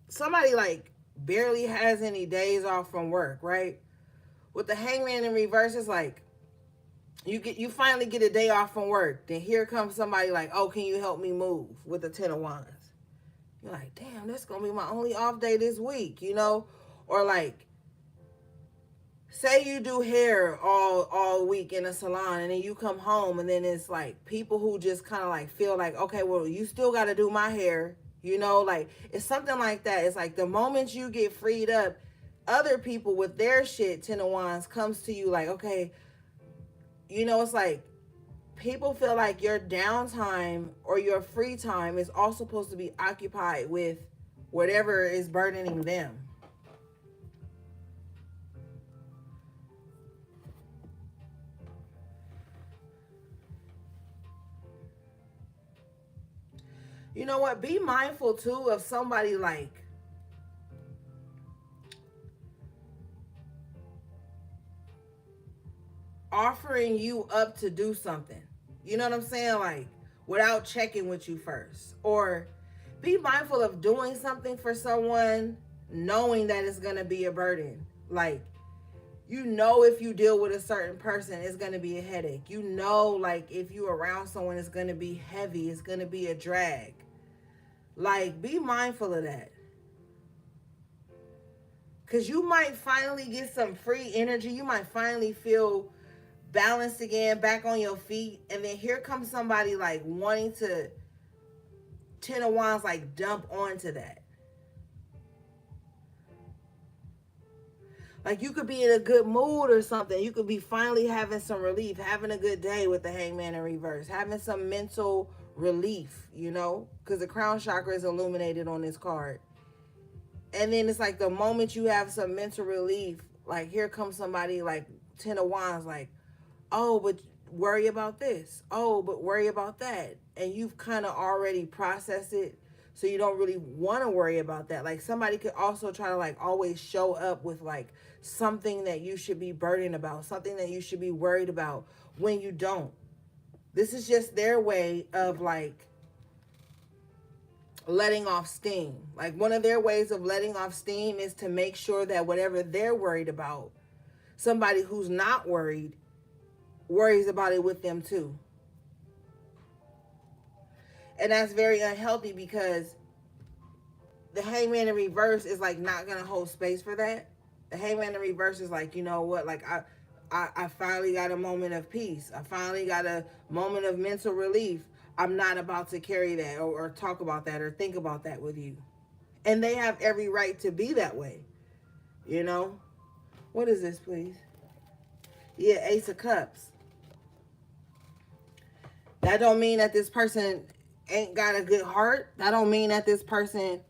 Somebody like barely has any days off from work, right? With the Hangman in reverse, it's like you finally get a day off from work. Then here comes somebody like, oh, can you help me move with the Ten of Wands? You're like, damn, that's gonna be my only off day this week, you know? Or like, say you do hair all week in a salon, and then you come home, and then it's like people who just kind of like feel like, okay, well, you still got to do my hair, you know? Like it's something like that. It's like the moment you get freed up, other people with their shit, Ten of Wands, comes to you like, okay, you know, it's like people feel like your downtime or your free time is all supposed to be occupied with whatever is burdening them. You know what? Be mindful too of somebody like offering you up to do something. You know what I'm saying? Like without checking with you first. Or be mindful of doing something for someone knowing that it's going to be a burden. Like, you know, if you deal with a certain person, it's going to be a headache. You know, like if you around someone, it's going to be heavy. It's going to be a drag. Like, be mindful of that. Because you might finally get some free energy. You might finally feel balanced again, back on your feet. And then here comes somebody like wanting to, Ten of Wands, like dump onto that. Like you could be in a good mood or something. You could be finally having some relief, having a good day with the Hangman in reverse, having some mental relief, you know, because the crown chakra is illuminated on this card. And then it's like the moment you have some mental relief, like here comes somebody like Ten of Wands, like, oh, but worry about this. Oh, but worry about that. And you've kind of already processed it. So you don't really want to worry about that. Like somebody could also try to like always show up with like something that you should be burdened about, something that you should be worried about when you don't. This is just their way of like letting off steam. Like one of their ways of letting off steam is to make sure that whatever they're worried about, somebody who's not worried worries about it with them too. And that's very unhealthy because the Hangman in reverse is like not gonna hold space for that. The Hangman in reverse is like, you know what, like I finally got a moment of peace. I finally got a moment of mental relief. I'm not about to carry that or talk about that or think about that with you. And they have every right to be that way. You know? What is this, please? Yeah, Ace of Cups. That don't mean that this person ain't got a good heart. That don't mean that this person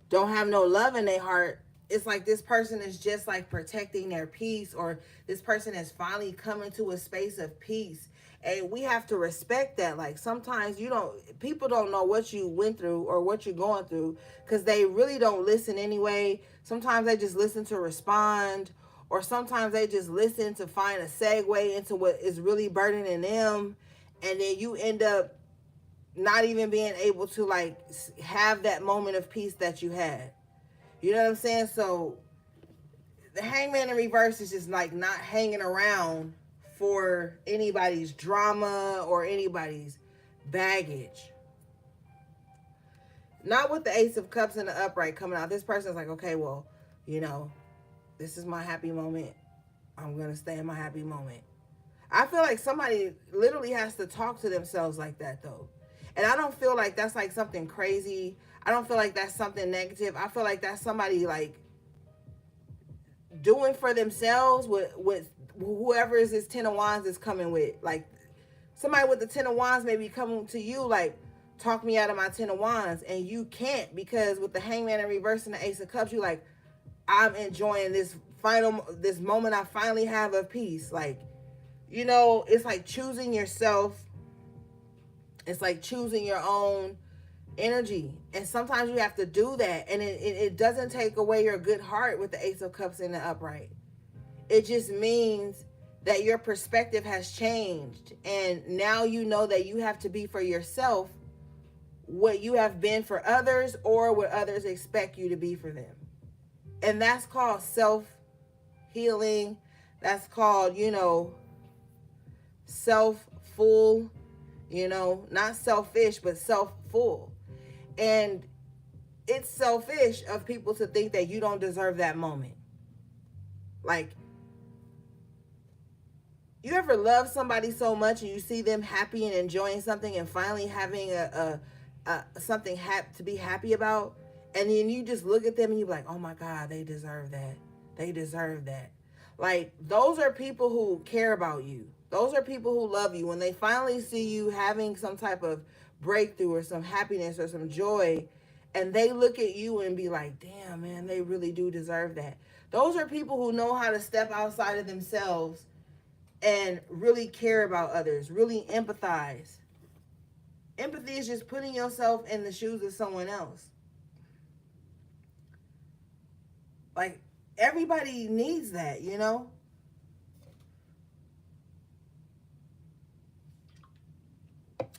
don't have no love in their heart. It's like this person is just like protecting their peace, or this person has finally come into a space of peace. And we have to respect that. Like sometimes people don't know what you went through or what you're going through because they really don't listen anyway. Sometimes they just listen to respond, or sometimes they just listen to find a segue into what is really burdening them. And then you end up not even being able to like have that moment of peace that you had. You know what I'm saying? So the Hangman in reverse is just like not hanging around for anybody's drama or anybody's baggage. Not with the Ace of Cups and the upright coming out. This person's like, okay, well, you know, this is my happy moment. I'm going to stay in my happy moment. I feel like somebody literally has to talk to themselves like that, though. And I don't feel like that's like something crazy. I don't feel like that's something negative. I feel like that's somebody like doing for themselves with whoever is this 10 of wands is coming with. Like somebody with the 10 of wands may be coming to you like, talk me out of my 10 of wands, and you can't, because with the hangman in reverse and the ace of cups, you like, I'm enjoying this moment I finally have of peace. Like, it's like choosing yourself. It's like choosing your own energy, and sometimes you have to do that, and it doesn't take away your good heart with the ace of cups in the upright. It just means that your perspective has changed, and now you know that you have to be for yourself what you have been for others, or what others expect you to be for them. And that's called self healing. That's called, self full, not selfish, but self full. And it's selfish of people to think that you don't deserve that moment. Like, you ever love somebody so much and you see them happy and enjoying something and finally having a something to be happy about, and then you just look at them and you're like, oh my God, they deserve that. They deserve that. Like, those are people who care about you. Those are people who love you. When they finally see you having some type of breakthrough or some happiness or some joy, and they look at you and be like, damn, man, they really do deserve that. Those are people who know how to step outside of themselves and really care about others, really empathize. Empathy is just putting yourself in the shoes of someone else. Like, everybody needs that,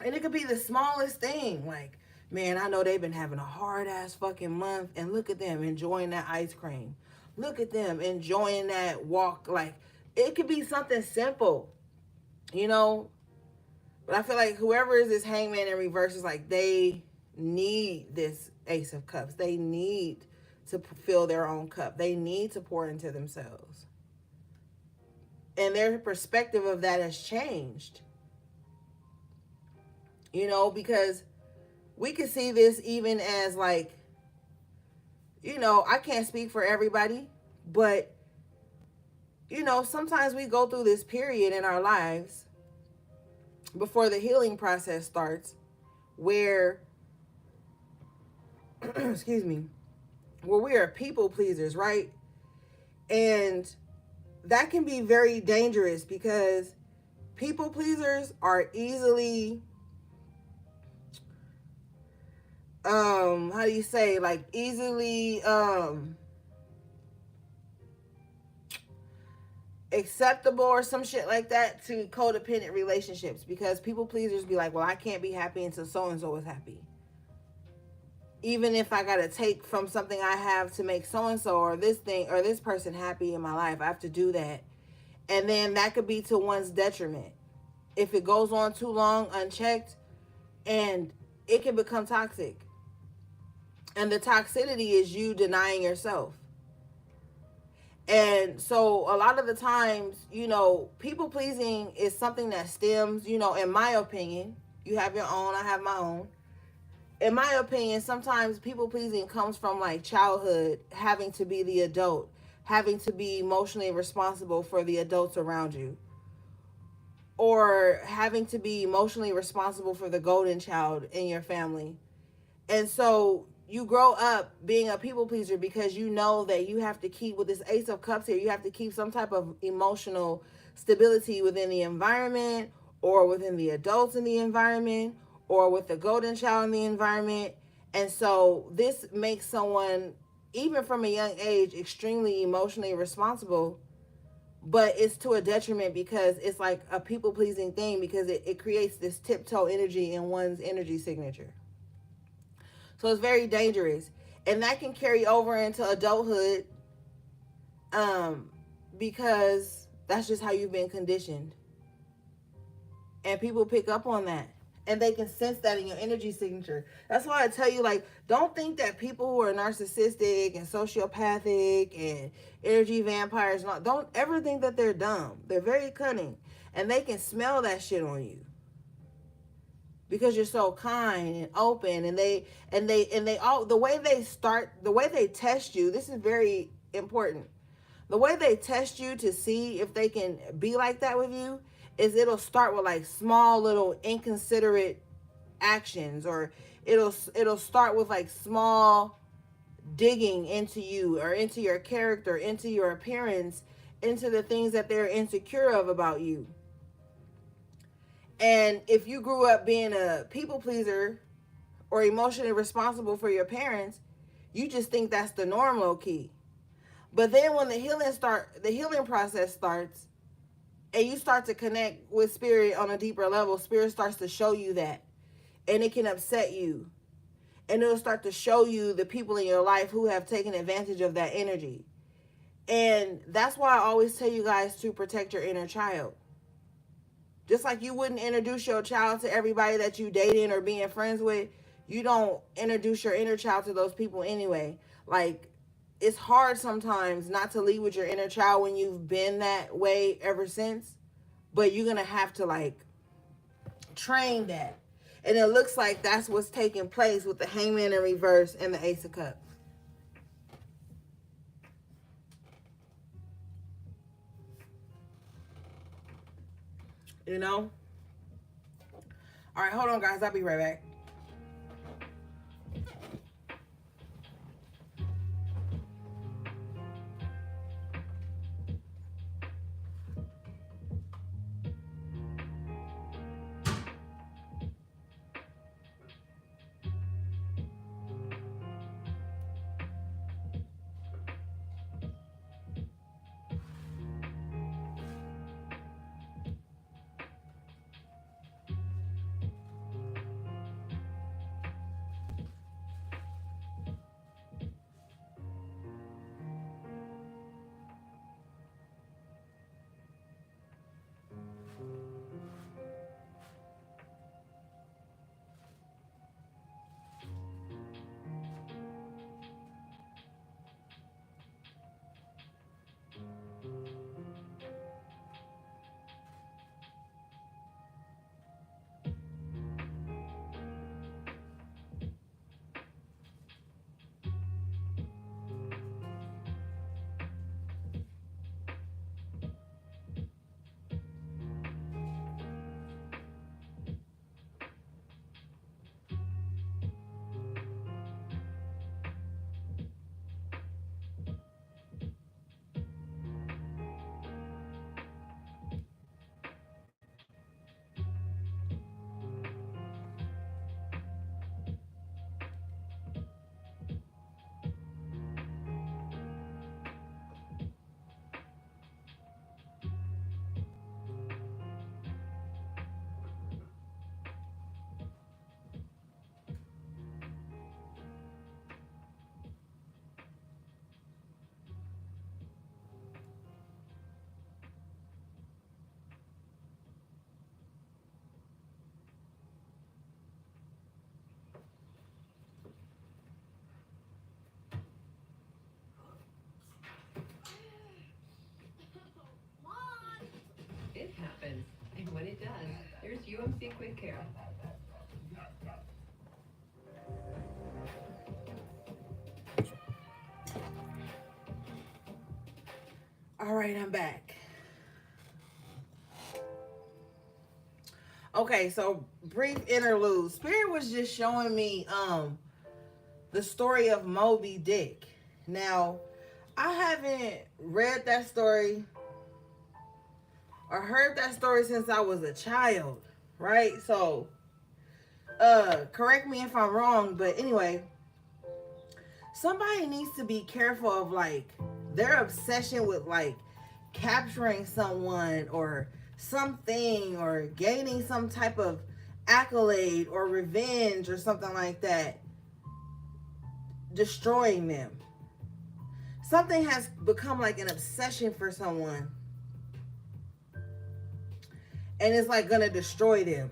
And it could be the smallest thing. Like, man, I know they've been having a hard ass fucking month, and look at them enjoying that ice cream. Look at them enjoying that walk. Like, it could be something simple, you know? But I feel like whoever is this hangman in reverse is like, they need this ace of cups. They need to fill their own cup. They need to pour into themselves. And their perspective of that has changed. Because we could see this even as like, I can't speak for everybody, but, sometimes we go through this period in our lives before the healing process starts where, excuse me, where we are people pleasers, right? And that can be very dangerous because people pleasers are easily, how do you say, like, easily acceptable or some shit like that to codependent relationships, because people pleasers be like, well, I can't be happy until so and so is happy. Even if I gotta take from something I have to make so and so or this thing or this person happy in my life, I have to do that. And then that could be to one's detriment if it goes on too long unchecked, and it can become toxic. And the toxicity is you denying yourself. And so a lot of the times, people pleasing is something that stems, in my opinion, you have your own, I have my own. In my opinion, sometimes people pleasing comes from like childhood, having to be the adult, having to be emotionally responsible for the adults around you, or having to be emotionally responsible for the golden child in your family. And so you grow up being a people pleaser because you know that you have to keep, with this ace of cups here, you have to keep some type of emotional stability within the environment, or within the adults in the environment, or with the golden child in the environment. And so this makes someone, even from a young age, extremely emotionally responsible. But it's to a detriment because it's like a people pleasing thing, because it creates this tiptoe energy in one's energy signature. So it's very dangerous. And that can carry over into adulthood, because that's just how you've been conditioned. And people pick up on that. And they can sense that in your energy signature. That's why I tell you, like, don't think that people who are narcissistic and sociopathic and energy vampires, don't ever think that they're dumb. They're very cunning. And they can smell that shit on you, because you're so kind and open, and they all, the way they test you, this is very important. The way they test you to see if they can be like that with you is it'll start with like small little inconsiderate actions, or it'll start with like small digging into you or into your character, into your appearance, into the things that they're insecure of about you. And if you grew up being a people pleaser or emotionally responsible for your parents, you just think that's the norm, low key. But then when the healing process starts, and you start to connect with spirit on a deeper level, spirit starts to show you that, and it can upset you, and it'll start to show you the people in your life who have taken advantage of that energy. And that's why I always tell you guys to protect your inner child. Just like you wouldn't introduce your child to everybody that you dating or being friends with, you don't introduce your inner child to those people anyway. Like, it's hard sometimes not to lead with your inner child when you've been that way ever since, but you're gonna have to like train that. And it looks like that's what's taking place with the Hangman in reverse and the Ace of Cups. You know? All right, hold on, guys. I'll be right back. It happens. And when it does, there's UMC Quick Care. All right, I'm back. Okay, so brief interlude. Spirit was just showing me the story of Moby Dick. Now, I haven't read that story or heard that story since I was a child, right? So, correct me if I'm wrong, but anyway, somebody needs to be careful of like their obsession with like capturing someone or something or gaining some type of accolade or revenge or something like that, destroying them. Something has become like an obsession for someone, and it's like gonna destroy them.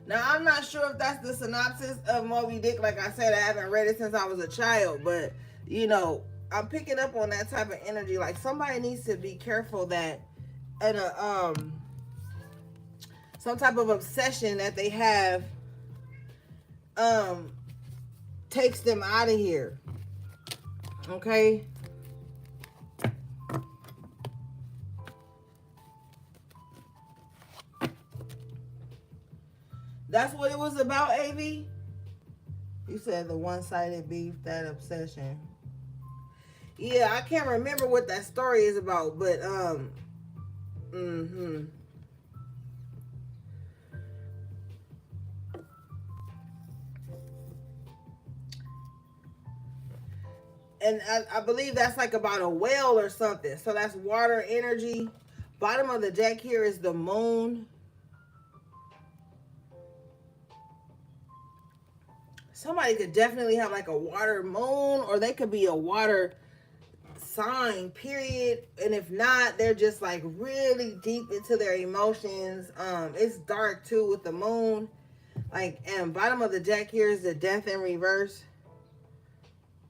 Now, I'm not sure if that's the synopsis of Moby Dick. Like I said, I haven't read it since I was a child, but you know, I'm picking up on that type of energy. Like somebody needs to be careful that and some type of obsession that they have takes them out of here. Okay. That's what it was about, AV? You said the one-sided beef, that obsession. Yeah, I can't remember what that story is about, but mm-hmm. And I believe that's like about a whale or something. So that's water energy. Bottom of the deck here is the moon. Somebody could definitely have like a water moon, or they could be a water sign, period. And if not, they're just like really deep into their emotions. It's dark too with the moon. Like, and bottom of the deck here is the death in reverse.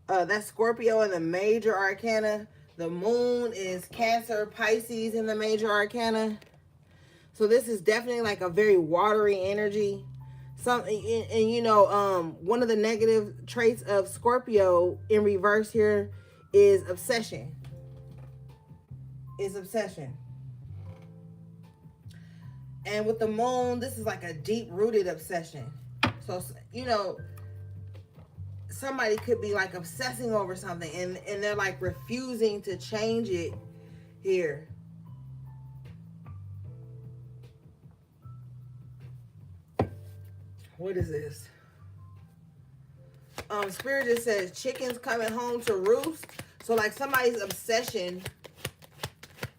That's Scorpio in the major arcana. The moon is Cancer, Pisces in the major arcana. So this is definitely like a very watery energy. And you know, one of the negative traits of Scorpio in reverse here is obsession. Is obsession. And with the moon, this is like a deep-rooted obsession. So, you know, somebody could be like obsessing over something and they're like refusing to change it here. What is this? Spirit just says chickens coming home to roost. So like somebody's obsession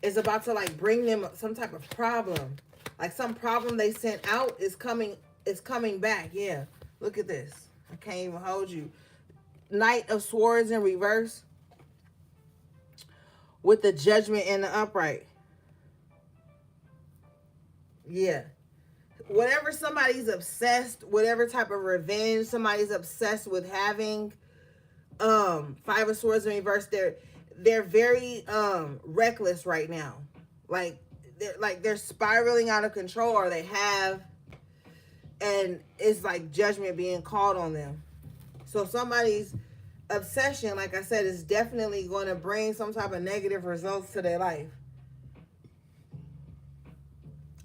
is about to like bring them some type of problem. Like some problem they sent out is coming back. Yeah. Look at this. I can't even hold you. Knight of Swords in reverse with the Judgment and the upright. Yeah. Whatever somebody's obsessed, whatever type of revenge somebody's obsessed with having, Five of Swords in reverse, they're very reckless right now. They're spiraling out of control, or they have, and it's like judgment being called on them. So somebody's obsession, like I said, is definitely going to bring some type of negative results to their life.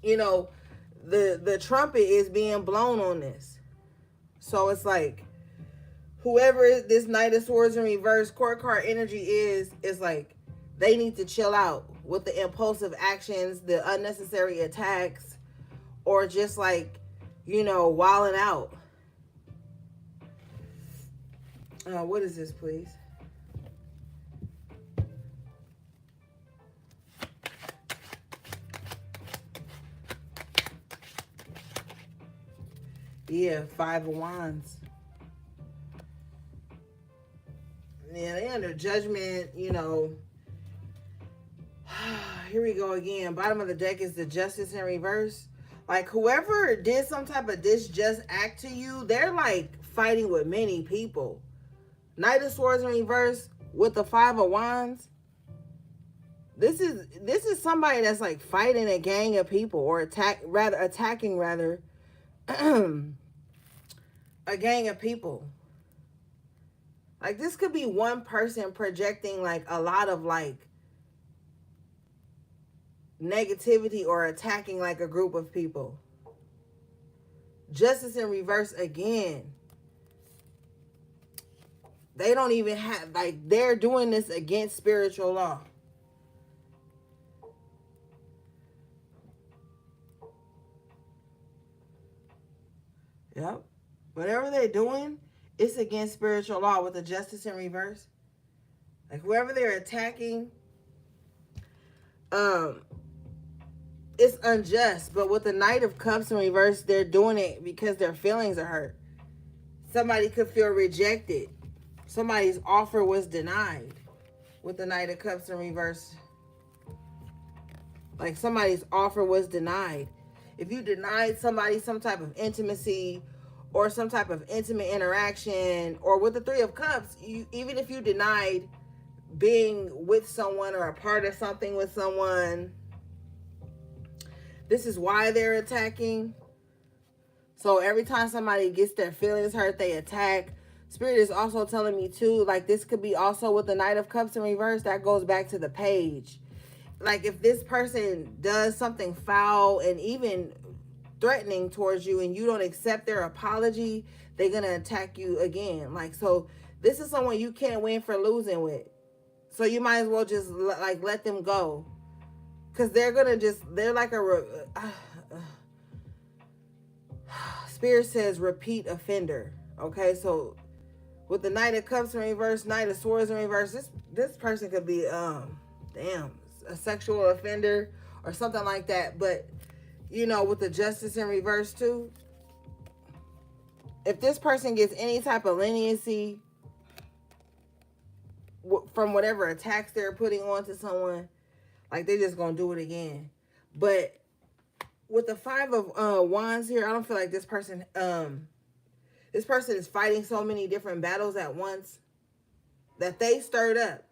You know, the trumpet is being blown on this. So it's like whoever this Knight of Swords in reverse court card energy is like they need to chill out with the impulsive actions, the unnecessary attacks, or just like, you know, wilding out. What is this, please? Yeah, Five of Wands. Yeah, they under judgment, you know. Here we go again. Bottom of the deck is the Justice in reverse. Like whoever did some type of disjust act to you, they're like fighting with many people. Knight of Swords in reverse with the Five of Wands. This is somebody that's like fighting a gang of people, or attacking a gang of people. Like this could be one person projecting like a lot of like negativity or attacking like a group of people. Justice in reverse again. They don't even have, like, they're doing this against spiritual law. Yep. Whatever they're doing, it's against spiritual law with the Justice in reverse. Like whoever they're attacking, it's unjust. But with the Knight of Cups in reverse, they're doing it because their feelings are hurt. Somebody could feel rejected. Somebody's offer was denied with the Knight of Cups in reverse. Like somebody's offer was denied. If you denied somebody some type of intimacy or some type of intimate interaction, or with the Three of Cups, even if you denied being with someone or a part of something with someone, this is why they're attacking. So every time somebody gets their feelings hurt, they attack. Spirit is also telling me too, like this could be also with the Knight of Cups in reverse. That goes back to the page. Like if this person does something foul and even threatening towards you and you don't accept their apology, they're going to attack you again. Like, so this is someone you can't win for losing with. So you might as well just like let them go. Cause they're going to just, they're like Spirit says repeat offender. Okay. So with the Knight of Cups in reverse, Knight of Swords in reverse, this person could be, a sexual offender or something like that. But, you know, with the Justice in reverse too, if this person gets any type of leniency from whatever attacks they're putting onto someone, like they're just gonna do it again. But with the Five of Wands here, I don't feel like this person is fighting so many different battles at once that they stirred up.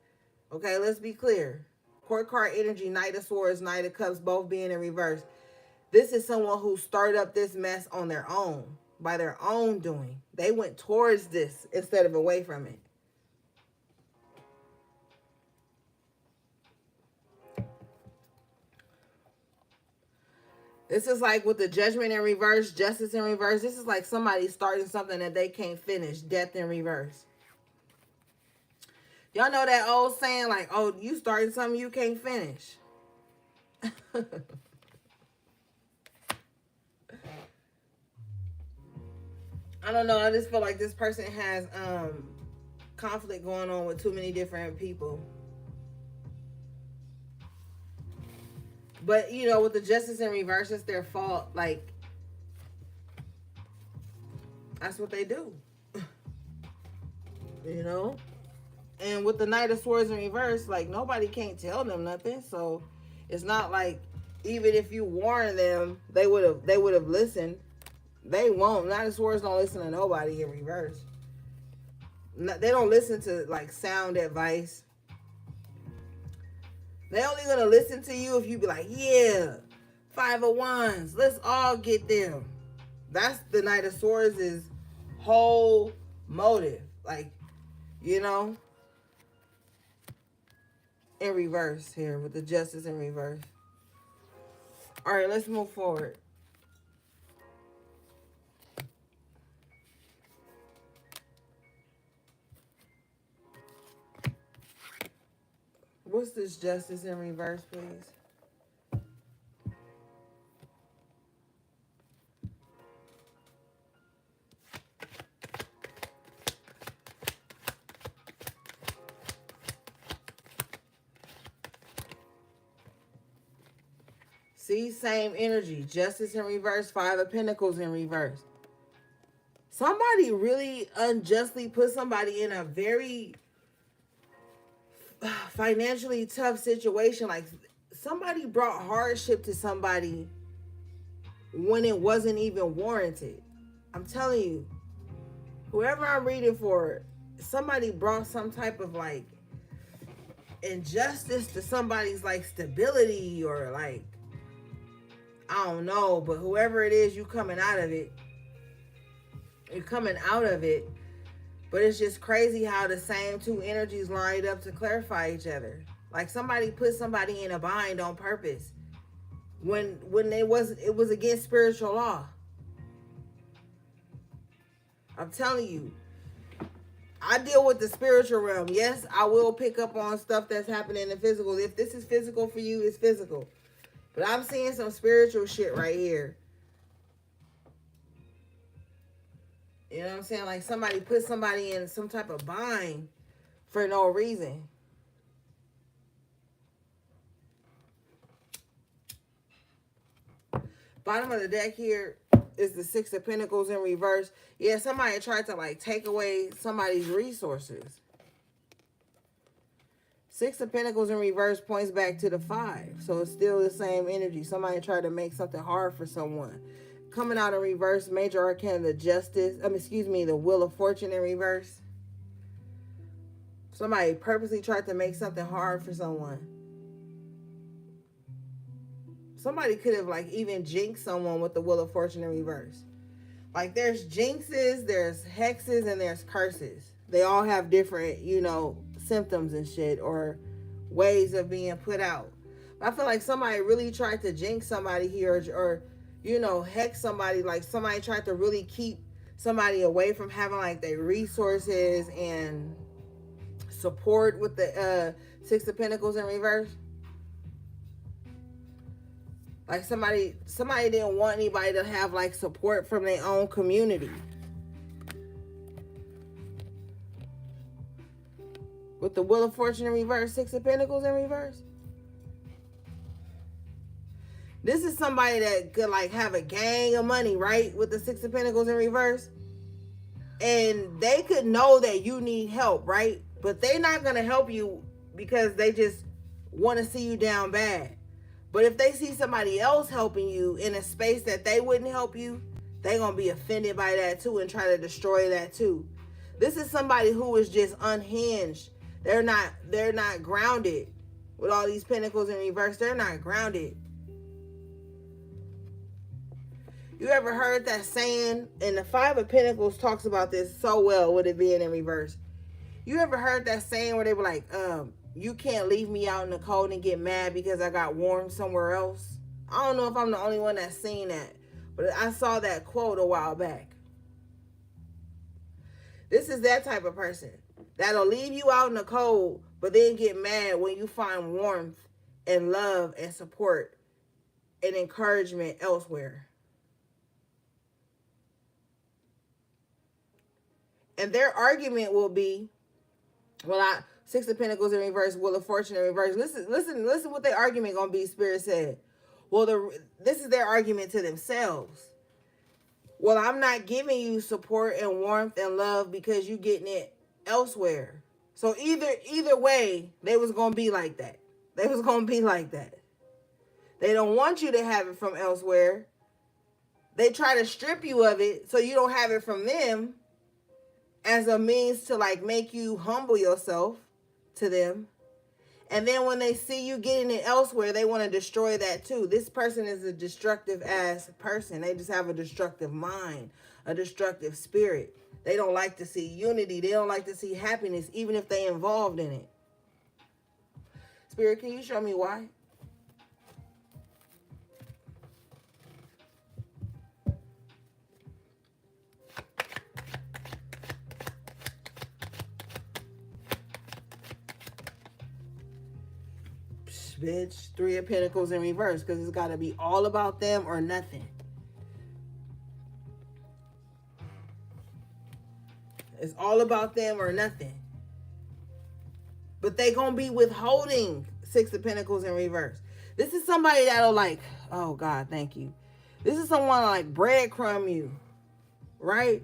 Okay, let's be clear. Court card energy, Knight of Swords, Knight of Cups, both being in reverse. This is someone who started up this mess on their own, by their own doing. They went towards this instead of away from it. This is like with the Judgment in reverse, Justice in reverse. This is like somebody starting something that they can't finish, Death in reverse. Y'all know that old saying like, oh, you started something you can't finish. I don't know. I just feel like this person has conflict going on with too many different people. But, you know, with the Justice in reverse, it's their fault. Like, that's what they do. You know? And with the Knight of Swords in reverse, like, nobody can't tell them nothing. So, it's not like, even if you warn them, they would have listened. They won't. Knight of Swords don't listen to nobody in reverse. They don't listen to, like, sound advice. They only gonna listen to you if you be like, yeah, Five of Wands, let's all get them. That's the Knight of Swords' whole motive. Like, you know, in reverse here with the Justice in reverse. All right, let's move forward. What's this Justice in reverse, please? See, same energy. Justice in reverse, Five of Pentacles in reverse. Somebody really unjustly put somebody in a very financially tough situation. Like somebody brought hardship to somebody when it wasn't even warranted. I'm telling you, whoever I'm reading for, somebody brought some type of like injustice to somebody's like stability or like, I don't know, but whoever it is, you coming out of it. You're coming out of it. But it's just crazy how the same two energies lined up to clarify each other. Like somebody put somebody in a bind on purpose when it was against spiritual law. I'm telling you, I deal with the spiritual realm. Yes, I will pick up on stuff that's happening in the physical. If this is physical for you, it's physical. But I'm seeing some spiritual shit right here. You know what I'm saying? Like somebody put somebody in some type of bind for no reason. Bottom of the deck here is the Six of Pentacles in reverse. Yeah, somebody tried to like take away somebody's resources. Six of Pentacles in reverse points back to the Five. So it's still the same energy. Somebody tried to make something hard for someone. Coming out in reverse, Major Arcana, the Justice. The Wheel of Fortune in reverse. Somebody purposely tried to make something hard for someone. Somebody could have like even jinxed someone with the Wheel of Fortune in reverse. Like there's jinxes, there's hexes, and there's curses. They all have different, symptoms and shit or ways of being put out. But I feel like somebody really tried to jinx somebody here or hex somebody. Like somebody tried to really keep somebody away from having like their resources and support with the Six of Pentacles in reverse. Like somebody didn't want anybody to have like support from their own community. With the Wheel of Fortune in reverse, Six of Pentacles in reverse. This is somebody that could like have a gang of money, right? With the Six of Pentacles in reverse. And they could know that you need help, right? But they're not going to help you because they just want to see you down bad. But if they see somebody else helping you in a space that they wouldn't help you, they're going to be offended by that too and try to destroy that too. This is somebody who is just unhinged. They're not grounded. With all these pentacles in reverse, they're not grounded. You ever heard that saying? And the Five of Pentacles talks about this so well with it being in reverse. You ever heard that saying where they were like, you can't leave me out in the cold and get mad because I got warm somewhere else? I don't know if I'm the only one that's seen that, but I saw that quote a while back. This is that type of person that'll leave you out in the cold, but then get mad when you find warmth and love and support and encouragement elsewhere. And their argument will be, Six of Pentacles in reverse, Wheel of Fortune in reverse. Listen what their argument gonna be, Spirit said. Well, this is their argument to themselves. Well, I'm not giving you support and warmth and love because you getting it elsewhere. So either way, they was gonna be like that. They was gonna be like that. They don't want you to have it from elsewhere. They try to strip you of it so you don't have it from them as a means to like make you humble yourself to them. And then when they see you getting it elsewhere, they want to destroy that too. This person is a destructive ass person. They just have a destructive mind, a destructive spirit. They don't like to see unity. They don't like to see happiness, even if they involved in it. Spirit, can you show me why? Bitch, Three of Pentacles in reverse, because it's got to be all about them or nothing. It's all about them or nothing. But they gonna be withholding Six of Pentacles in reverse. This is somebody that'll like, oh God, thank you. This is someone like breadcrumb you, right?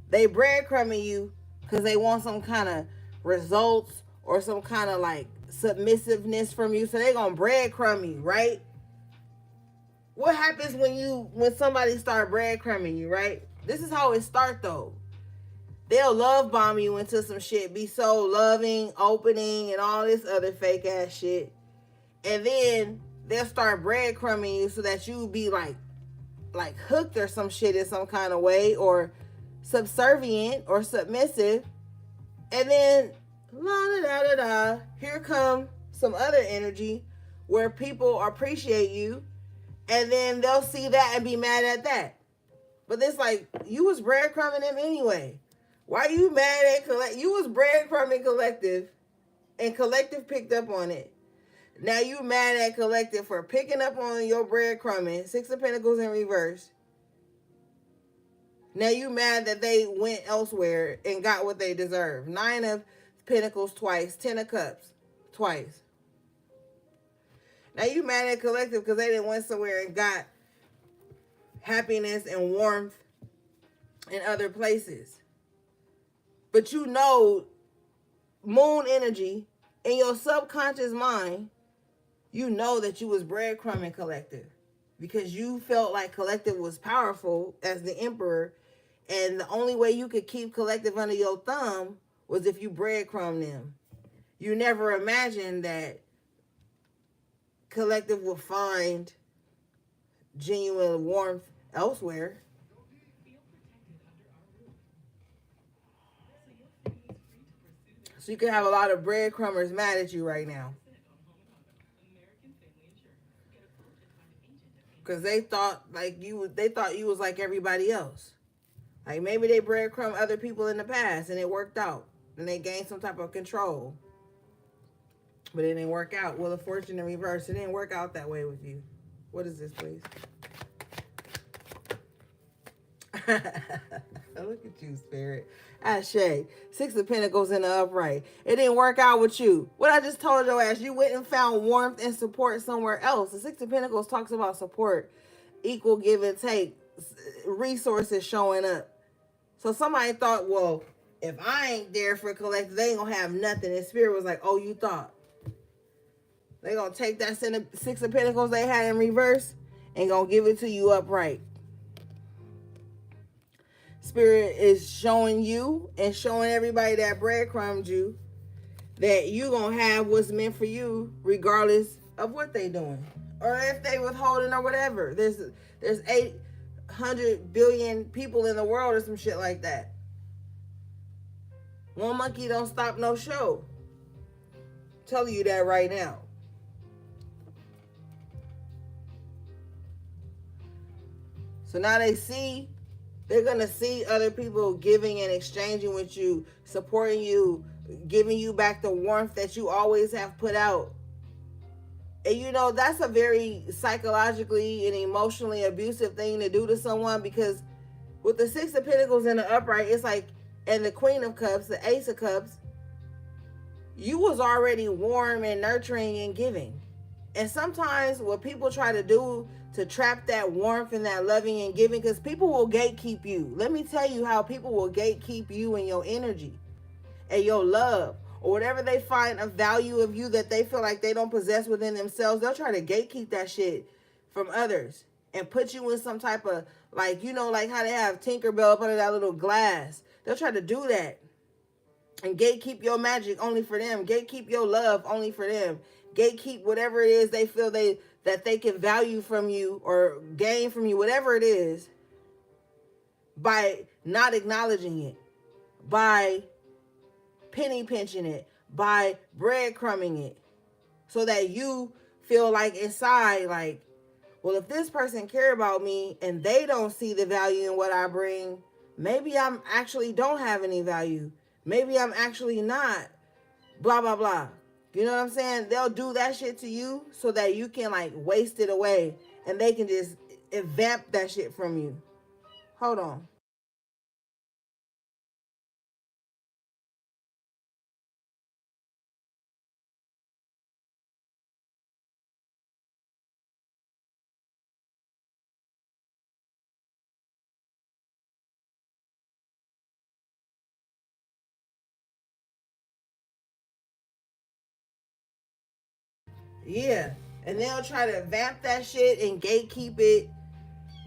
They breadcrumbing you because they want some kind of results or some kind of like submissiveness from you. So they gonna breadcrumb you, right? What happens when somebody start breadcrumbing you, right? This is how it start though. They'll love bomb you into some shit, be so loving, opening, and all this other fake ass shit. And then they'll start breadcrumbing you so that you be like hooked or some shit in some kind of way, or subservient or submissive. And then la da da da, here come some other energy where people appreciate you, and then they'll see that and be mad at that. But it's like, you was breadcrumbing them anyway. Why are you mad at Collective? You was breadcrumbing Collective, and Collective picked up on it. Now you mad at Collective for picking up on your breadcrumbing. Six of Pentacles in reverse. Now you mad that they went elsewhere and got what they deserve. Nine of Pentacles twice. Ten of Cups twice. Now you mad at Collective because they didn't went somewhere and got happiness and warmth in other places. But you know, moon energy in your subconscious mind, you know that you was breadcrumbing Collective because you felt like Collective was powerful as the emperor, and the only way you could keep Collective under your thumb was if you breadcrumb them. You never imagined that Collective will find genuine warmth elsewhere. So you can have a lot of breadcrumbers mad at you right now. Because they thought you was like everybody else. Like maybe they breadcrumb other people in the past and it worked out. And they gained some type of control. But it didn't work out. Well, the fortune in reverse, it didn't work out that way with you. What is this, please? Look at you, Spirit. Ashe. Six of Pentacles in the upright. It didn't work out with you. What I just told your ass, you went and found warmth and support somewhere else. The Six of Pentacles talks about support, equal give and take, resources showing up. So somebody thought, well, if I ain't there for collective, they ain't gonna have nothing. And Spirit was like, oh, you thought. They gonna take that Six of Pentacles they had in reverse and gonna give it to you upright. Spirit is showing you and showing everybody that breadcrumbed you that you gonna have what's meant for you regardless of what they doing or if they withholding or whatever. There's 800 billion people in the world or some shit like that. One monkey don't stop no show. I'm telling you that right now. So now they're going to see other people giving and exchanging with you, supporting you, giving you back the warmth that you always have put out. And you know, that's a very psychologically and emotionally abusive thing to do to someone, because with the Six of Pentacles in the upright, it's like, and the Queen of Cups, the Ace of Cups, you was already warm and nurturing and giving. And sometimes what people try to do to trap that warmth and that loving and giving, because people will gatekeep you. Let me tell you how people will gatekeep you and your energy and your love, or whatever they find of value of you that they feel like they don't possess within themselves. They'll try to gatekeep that shit from others and put you in some type of, like, you know, like how they have Tinkerbell up under that little glass. They'll try to do that and gatekeep your magic only for them. Gatekeep your love only for them. Gatekeep whatever it is they feel that they can value from you or gain from you, whatever it is, by not acknowledging it, by penny pinching it, by breadcrumbing it, so that you feel like inside, like, well, if this person care about me and they don't see the value in what I bring, maybe I'm actually don't have any value. Maybe I'm actually not, blah, blah, blah. You know what I'm saying? They'll do that shit to you so that you can like waste it away and they can just evap that shit from you. Hold on. Yeah. And they'll try to vamp that shit and gatekeep it.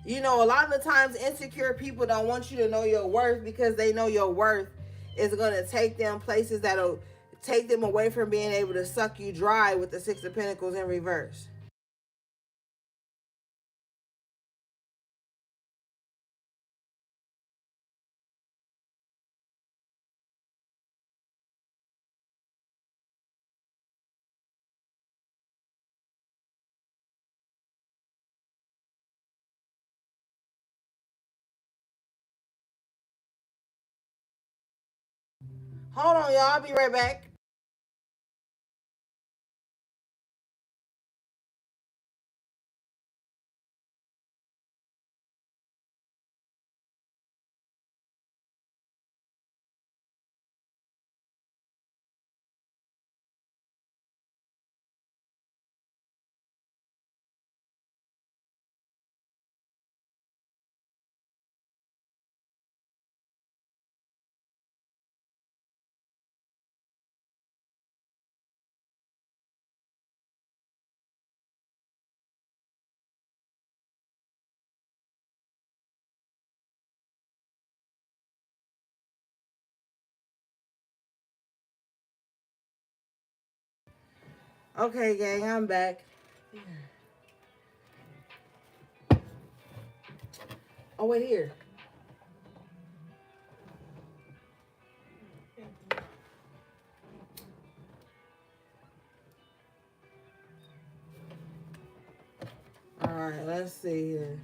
You know, a lot of the times insecure people don't want you to know your worth because they know your worth is going to take them places that'll take them away from being able to suck you dry with the Six of Pentacles in reverse. Hold on, y'all. I'll be right back. Okay, gang, I'm back. Oh, wait, here. right, let's see here.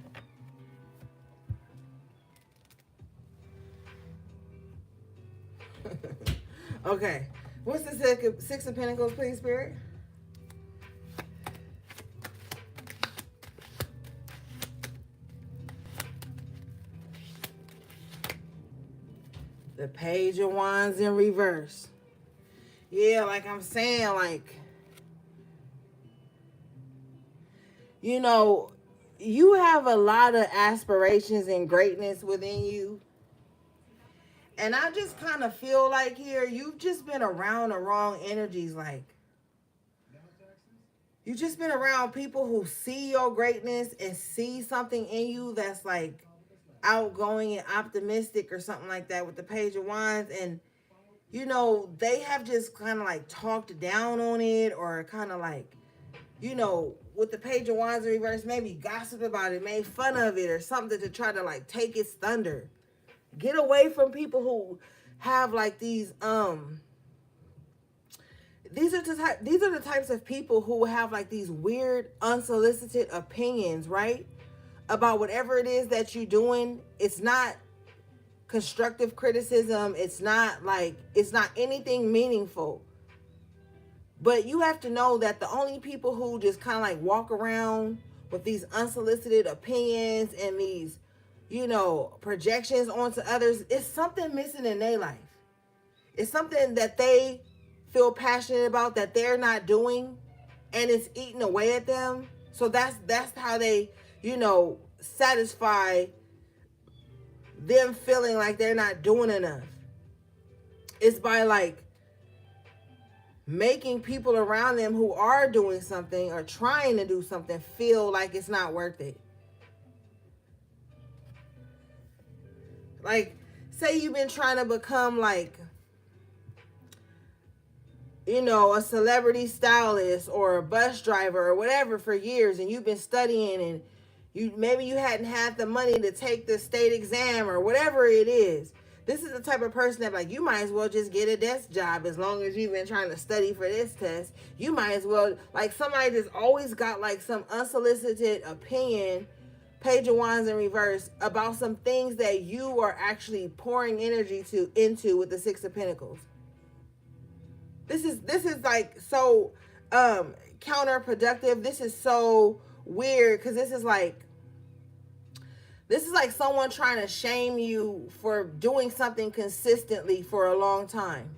Okay. What's the Six of Pentacles, please, Spirit? The Page of Wands in reverse. Yeah, like I'm saying, like, you know, you have a lot of aspirations and greatness within you. And I just kind of feel like here, you've just been around the wrong energies. Like, you've just been around people who see your greatness and see something in you that's like outgoing and optimistic or something like that with the Page of Wands. And, you know, they have just kind of like talked down on it, or kind of like, you know, with the Page of Wands in reverse, maybe gossip about it, made fun of it or something to try to like take its thunder. Get away from people who have like these are the types of people who have like these weird unsolicited opinions, right? About whatever it is that you're doing. It's not constructive criticism. It's not anything meaningful. But you have to know that the only people who just kind of like walk around with these unsolicited opinions and these, you know, projections onto others, it's something missing in their life. It's something that they feel passionate about that they're not doing, and it's eating away at them. So that's how they, you know, satisfy them feeling like they're not doing enough. It's by like making people around them who are doing something or trying to do something feel like it's not worth it. Like, say you've been trying to become like, you know, a celebrity stylist or a bus driver or whatever for years, and you've been studying, and you hadn't had the money to take the state exam or whatever it is. This is the type of person that, like, you might as well just get a desk job as long as you've been trying to study for this test. You might as well, like, somebody that's always got like some unsolicited opinion, Page of Wands in reverse, about some things that you are actually pouring energy into with the Six of Pentacles. This is like so counterproductive. This is so weird because this is like someone trying to shame you for doing something consistently for a long time.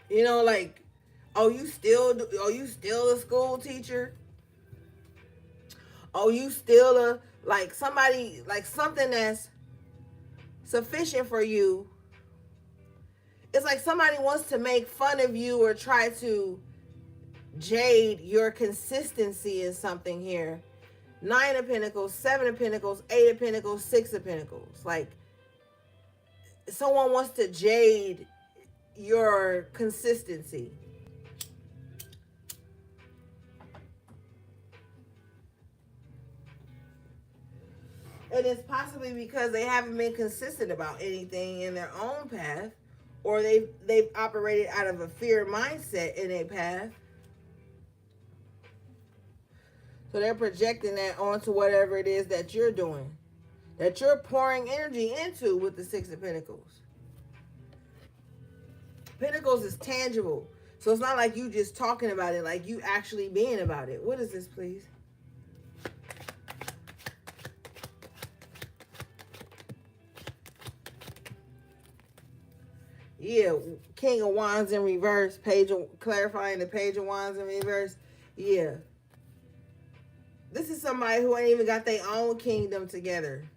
You know, like, oh, you still a school teacher? Oh, you still a, like, somebody, like, something that's sufficient for you. It's like somebody wants to make fun of you or try to jade your consistency in something here. 9 of Pentacles, 7 of Pentacles, 8 of Pentacles, 6 of Pentacles. Like, someone wants to jade your consistency. And it's possibly because they haven't been consistent about anything in their own path, or they've operated out of a fear mindset in a path. So they're projecting that onto whatever it is that you're doing, that you're pouring energy into with the Six of Pentacles. Pentacles is tangible. So it's not like you just talking about it, like you actually being about it. What is this, please? Yeah, King of Wands in reverse, clarifying the Page of Wands in reverse. Yeah. This is somebody who ain't even got their own kingdom together.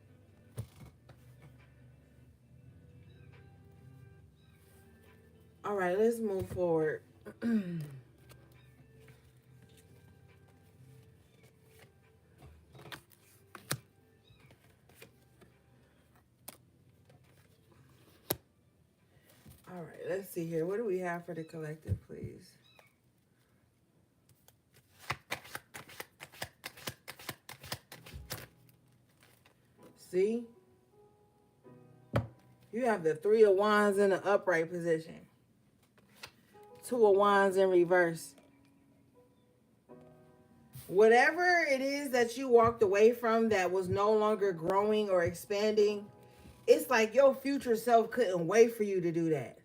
All right, let's move forward. All right, let's see here. What do we have for the collective, please? See? You have the Three of Wands in the upright position. Two of Wands in reverse. Whatever it is that you walked away from that was no longer growing or expanding, it's like your future self couldn't wait for you to do that.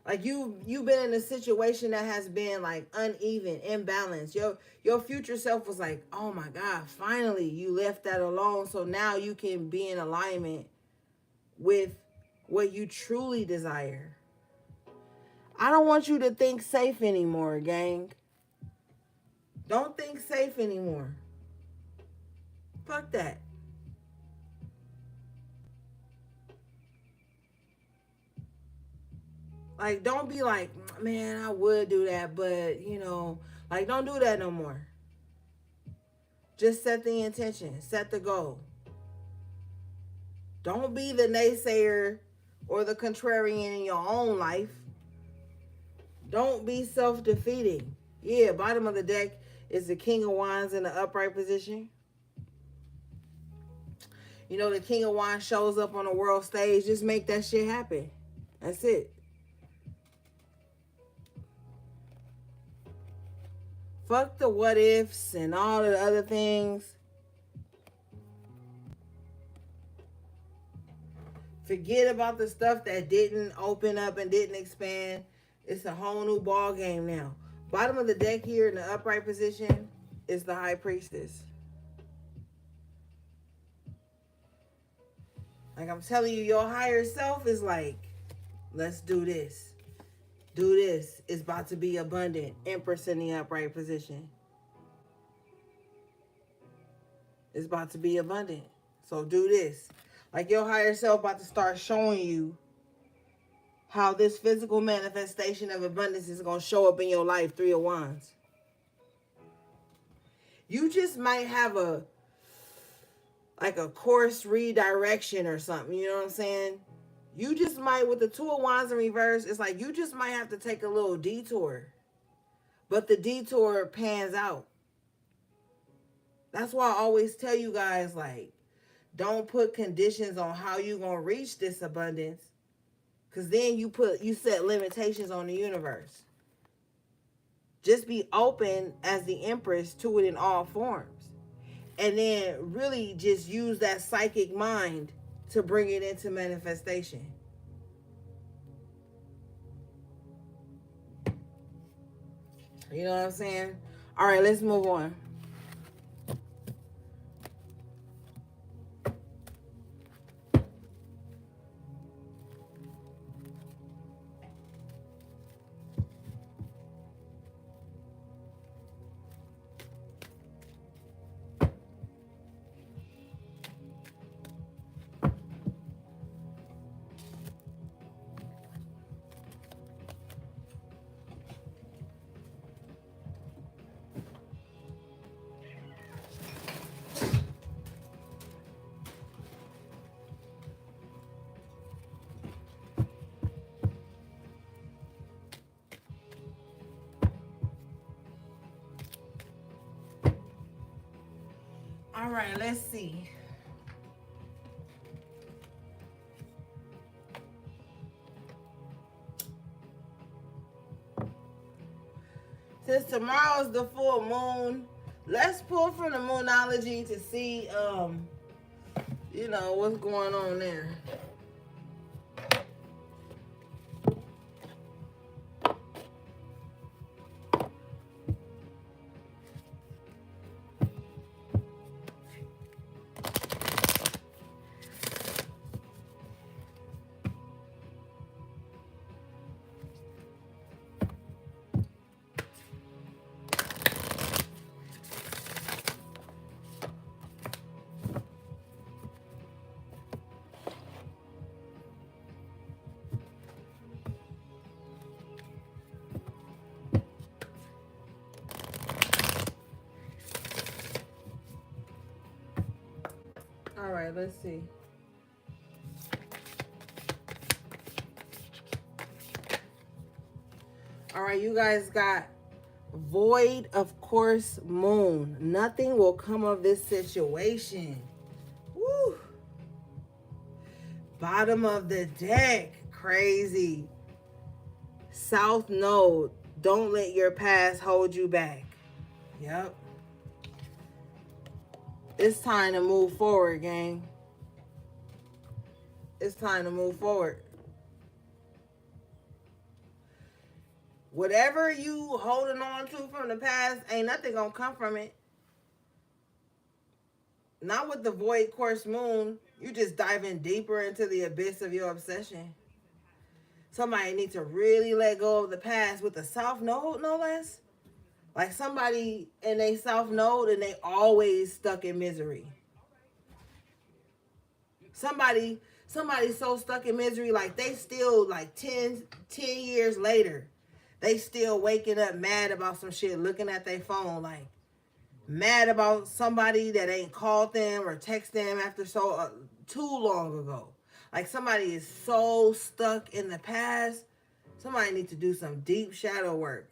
Like you've been in a situation that has been like uneven, imbalanced. Your future self was like, oh my God, finally you left that alone. So now you can be in alignment with what you truly desire. I don't want you to think safe anymore, gang. Don't think safe anymore. Fuck that. Like, don't be like, man, I would do that, but, like, don't do that no more. Just set the intention, set the goal. Don't be the naysayer or the contrarian in your own life. Don't be self-defeating. Yeah, bottom of the deck is the King of Wands in the upright position. The King of Wands shows up on the world stage. Just make that shit happen. That's it. Fuck the what ifs and all the other things. Forget about the stuff that didn't open up and didn't expand. It's a whole new ball game now. Bottom of the deck here in the upright position is the High Priestess. Like I'm telling you, your higher self is like, let's do this. Do this. It's about to be abundant. Empress in the upright position. It's about to be abundant. So do this. Like your higher self about to start showing you how this physical manifestation of abundance is going to show up in your life. Three of Wands. You just might have a course redirection or something. You know what I'm saying? You just might, with the Two of Wands in reverse, it's like you just might have to take a little detour. But the detour pans out. That's why I always tell you guys, like, don't put conditions on how you're going to reach this abundance. Because then you set limitations on the universe. Just be open as the Empress to it in all forms. And then really just use that psychic mind to bring it into manifestation. You know what I'm saying? All right, let's move on. All right, let's see. Since tomorrow's the full moon, let's pull from the moonology to see, what's going on there. All right, let's see. All right, you guys got Void of course moon. Nothing will come of this situation. Woo. Bottom of the deck. Crazy. South node. Don't let your past hold you back. Yep. It's time to move forward, gang. It's time to move forward. Whatever you holding on to from the past, ain't nothing gonna come from it. Not with the void course moon. You just diving deeper into the abyss of your obsession. Somebody needs to really let go of the past with the south node, no less. Like somebody in a south node and they always stuck in misery. Somebody so stuck in misery, like they still like 10 years later, they still waking up mad about some shit, looking at their phone, like mad about somebody that ain't called them or text them after so too long ago. Like somebody is so stuck in the past. Somebody needs to do some deep shadow work.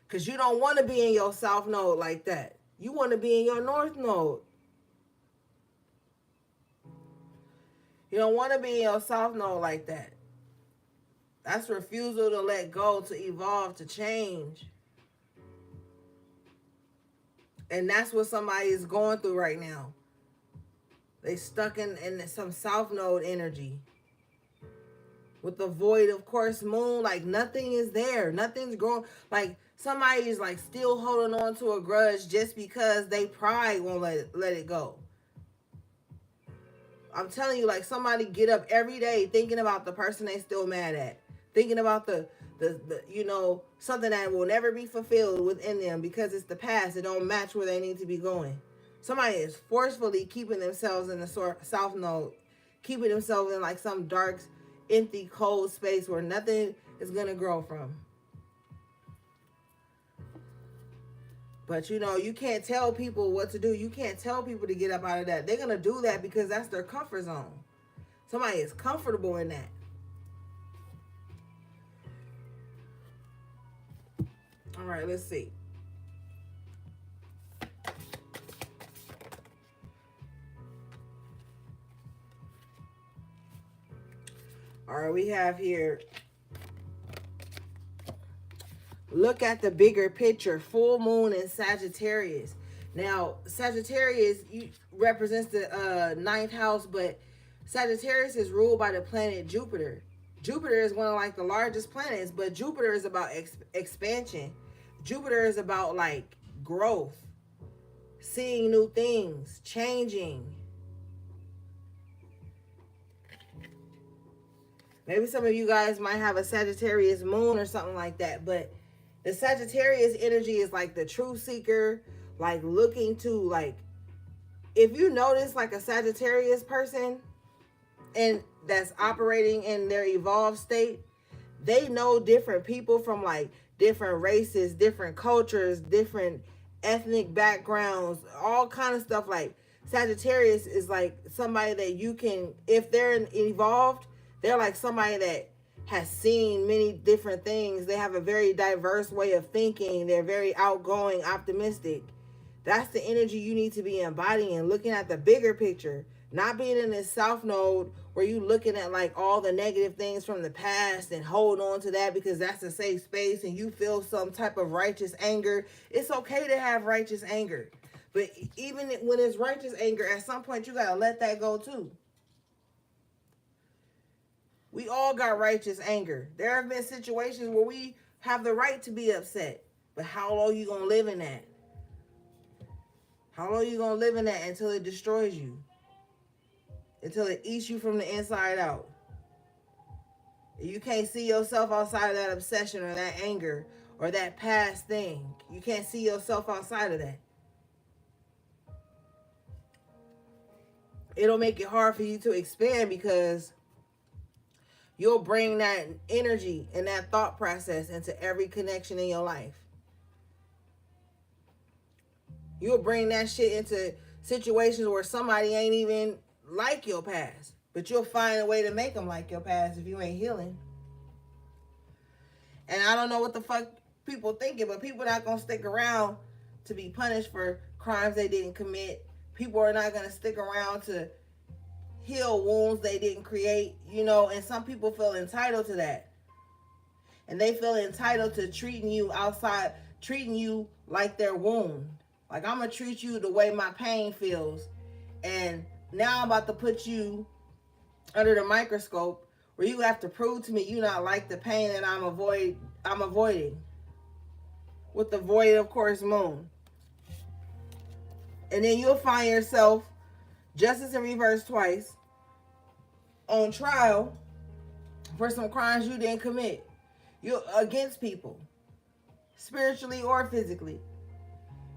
Because you don't want to be in your south node like that. You want to be in your north node. You don't want to be in your south node like that. That's refusal to let go, to evolve, to change. And that's what somebody is going through right now. They stuck in some south node energy. With the void of course moon, like nothing is there. Nothing's growing. Like somebody is like still holding on to a grudge just because they pride won't let it go. I'm telling you, like somebody get up every day thinking about the person they still mad at. Thinking about the something that will never be fulfilled within them because it's the past. It don't match where they need to be going. Somebody is forcefully keeping themselves in the south node, keeping themselves in like some dark, empty, cold space where nothing is going to grow from. But you can't tell people what to do. You can't tell people to get up out of that. They're going to do that because that's their comfort zone. Somebody is comfortable in that. All right, let's see. All right, we have here, look at the bigger picture, full moon in Sagittarius. Now, Sagittarius represents the ninth house, but Sagittarius is ruled by the planet Jupiter. Jupiter is one of like the largest planets, but Jupiter is about expansion. Jupiter is about like growth, seeing new things, changing. Maybe some of you guys might have a Sagittarius moon or something like that, but the Sagittarius energy is like the truth seeker, like looking to like, if you notice like a Sagittarius person and that's operating in their evolved state, they know different people from like different races, different cultures, different ethnic backgrounds, all kind of stuff. Like Sagittarius is like somebody that you can, if they're evolved, they're like somebody that has seen many different things. They have a very diverse way of thinking. They're very outgoing, optimistic. That's the energy you need to be embodying, looking at the bigger picture, not being in this south node where you looking at like all the negative things from the past and hold on to that because that's a safe space and you feel some type of righteous anger. It's okay to have righteous anger. But even when it's righteous anger, at some point you got to let that go too. We all got righteous anger. There have been situations where we have the right to be upset. But how long you going to live in that? How long you going to live in that until it destroys you? Until it eats you from the inside out? You can't see yourself outside of that obsession or that anger or that past thing. You can't see yourself outside of that. It'll make it hard for you to expand because you'll bring that energy and that thought process into every connection in your life. You'll bring that shit into situations where somebody ain't even like your past, But you'll find a way to make them like your past if you ain't healing. And I don't know what the fuck people thinking, but people not gonna stick around to be punished for crimes they didn't commit. People are not gonna stick around to heal wounds they didn't create, you know, and some people feel entitled to that. And they feel entitled to treating you outside, treating you like their wound. Like, I'm gonna treat you the way my pain feels. And now I'm about to put you under the microscope where you have to prove to me you not like the pain that I'm avoiding. With the void, of course, moon. And then you'll find yourself, justice in reverse twice, on trial for some crimes you didn't commit. You're against people, spiritually or physically.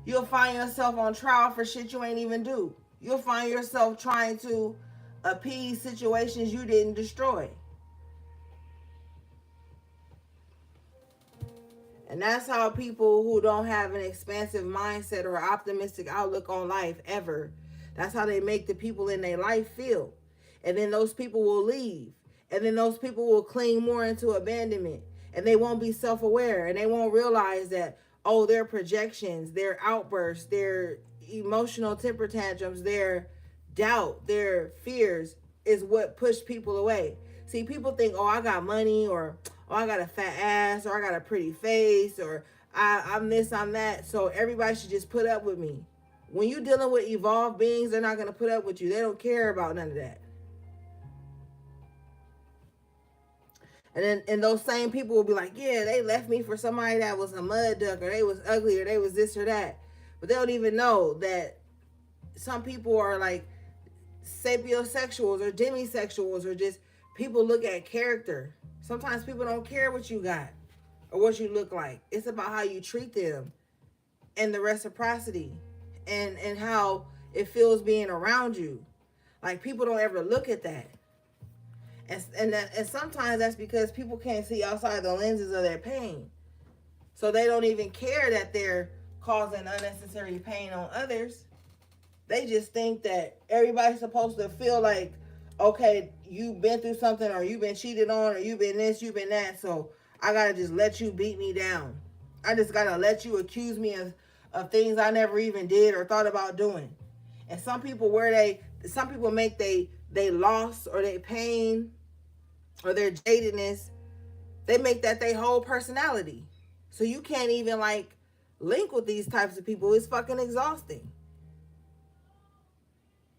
You'll find yourself on trial for shit you ain't even do. You'll find yourself trying to appease situations you didn't destroy. And that's how people who don't have an expansive mindset or optimistic outlook on life ever, that's how they make the people in their life feel. And then those people will leave. And then those people will cling more into abandonment. And they won't be self-aware. And they won't realize that, oh, their projections, their outbursts, their emotional temper tantrums, their doubt, their fears is what pushed people away. See, people think, oh, I got money, or oh, I got a fat ass, or I got a pretty face, or I'm this, I'm that, so everybody should just put up with me. When you're dealing with evolved beings, they're not going to put up with you. They don't care about none of that. And those same people will be like, yeah, they left me for somebody that was a mud duck, or they was ugly, or they was this or that. But they don't even know that some people are like sapiosexuals or demisexuals, or just people look at character. Sometimes people don't care what you got or what you look like. It's about how you treat them and the reciprocity and how it feels being around you. Like, people don't ever look at that. And sometimes that's because people can't see outside the lenses of their pain. So they don't even care that they're causing unnecessary pain on others. They just think that everybody's supposed to feel like, okay, you've been through something, or you've been cheated on, or you've been this, you've been that, so I gotta just let you beat me down. I just gotta let you accuse me of things I never even did or thought about doing. And some people make they loss or their pain or their jadedness, they make that their whole personality. So you can't even like link with these types of people. It's fucking exhausting.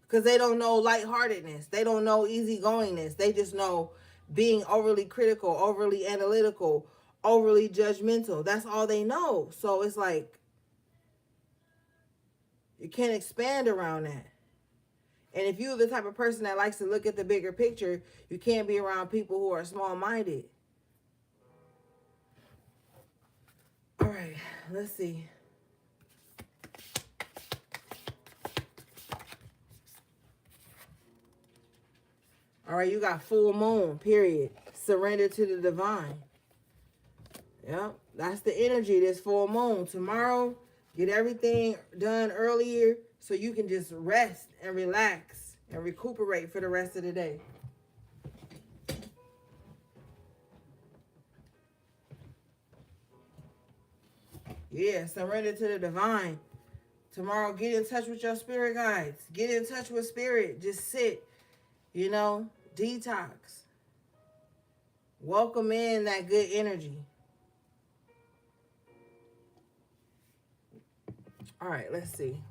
Because they don't know lightheartedness. They don't know easygoingness. They just know being overly critical, overly analytical, overly judgmental. That's all they know. So it's like, you can't expand around that. And if you're the type of person that likes to look at the bigger picture, you can't be around people who are small-minded. All right, let's see. All right, you got full moon, period. Surrender to the divine. Yep, that's the energy, this full moon. Tomorrow, get everything done earlier so you can just rest and relax and recuperate for the rest of the day. Yeah, surrender to the divine. Tomorrow, get in touch with your spirit guides. Get in touch with spirit. Just sit, detox. Welcome in that good energy. All right, let's see.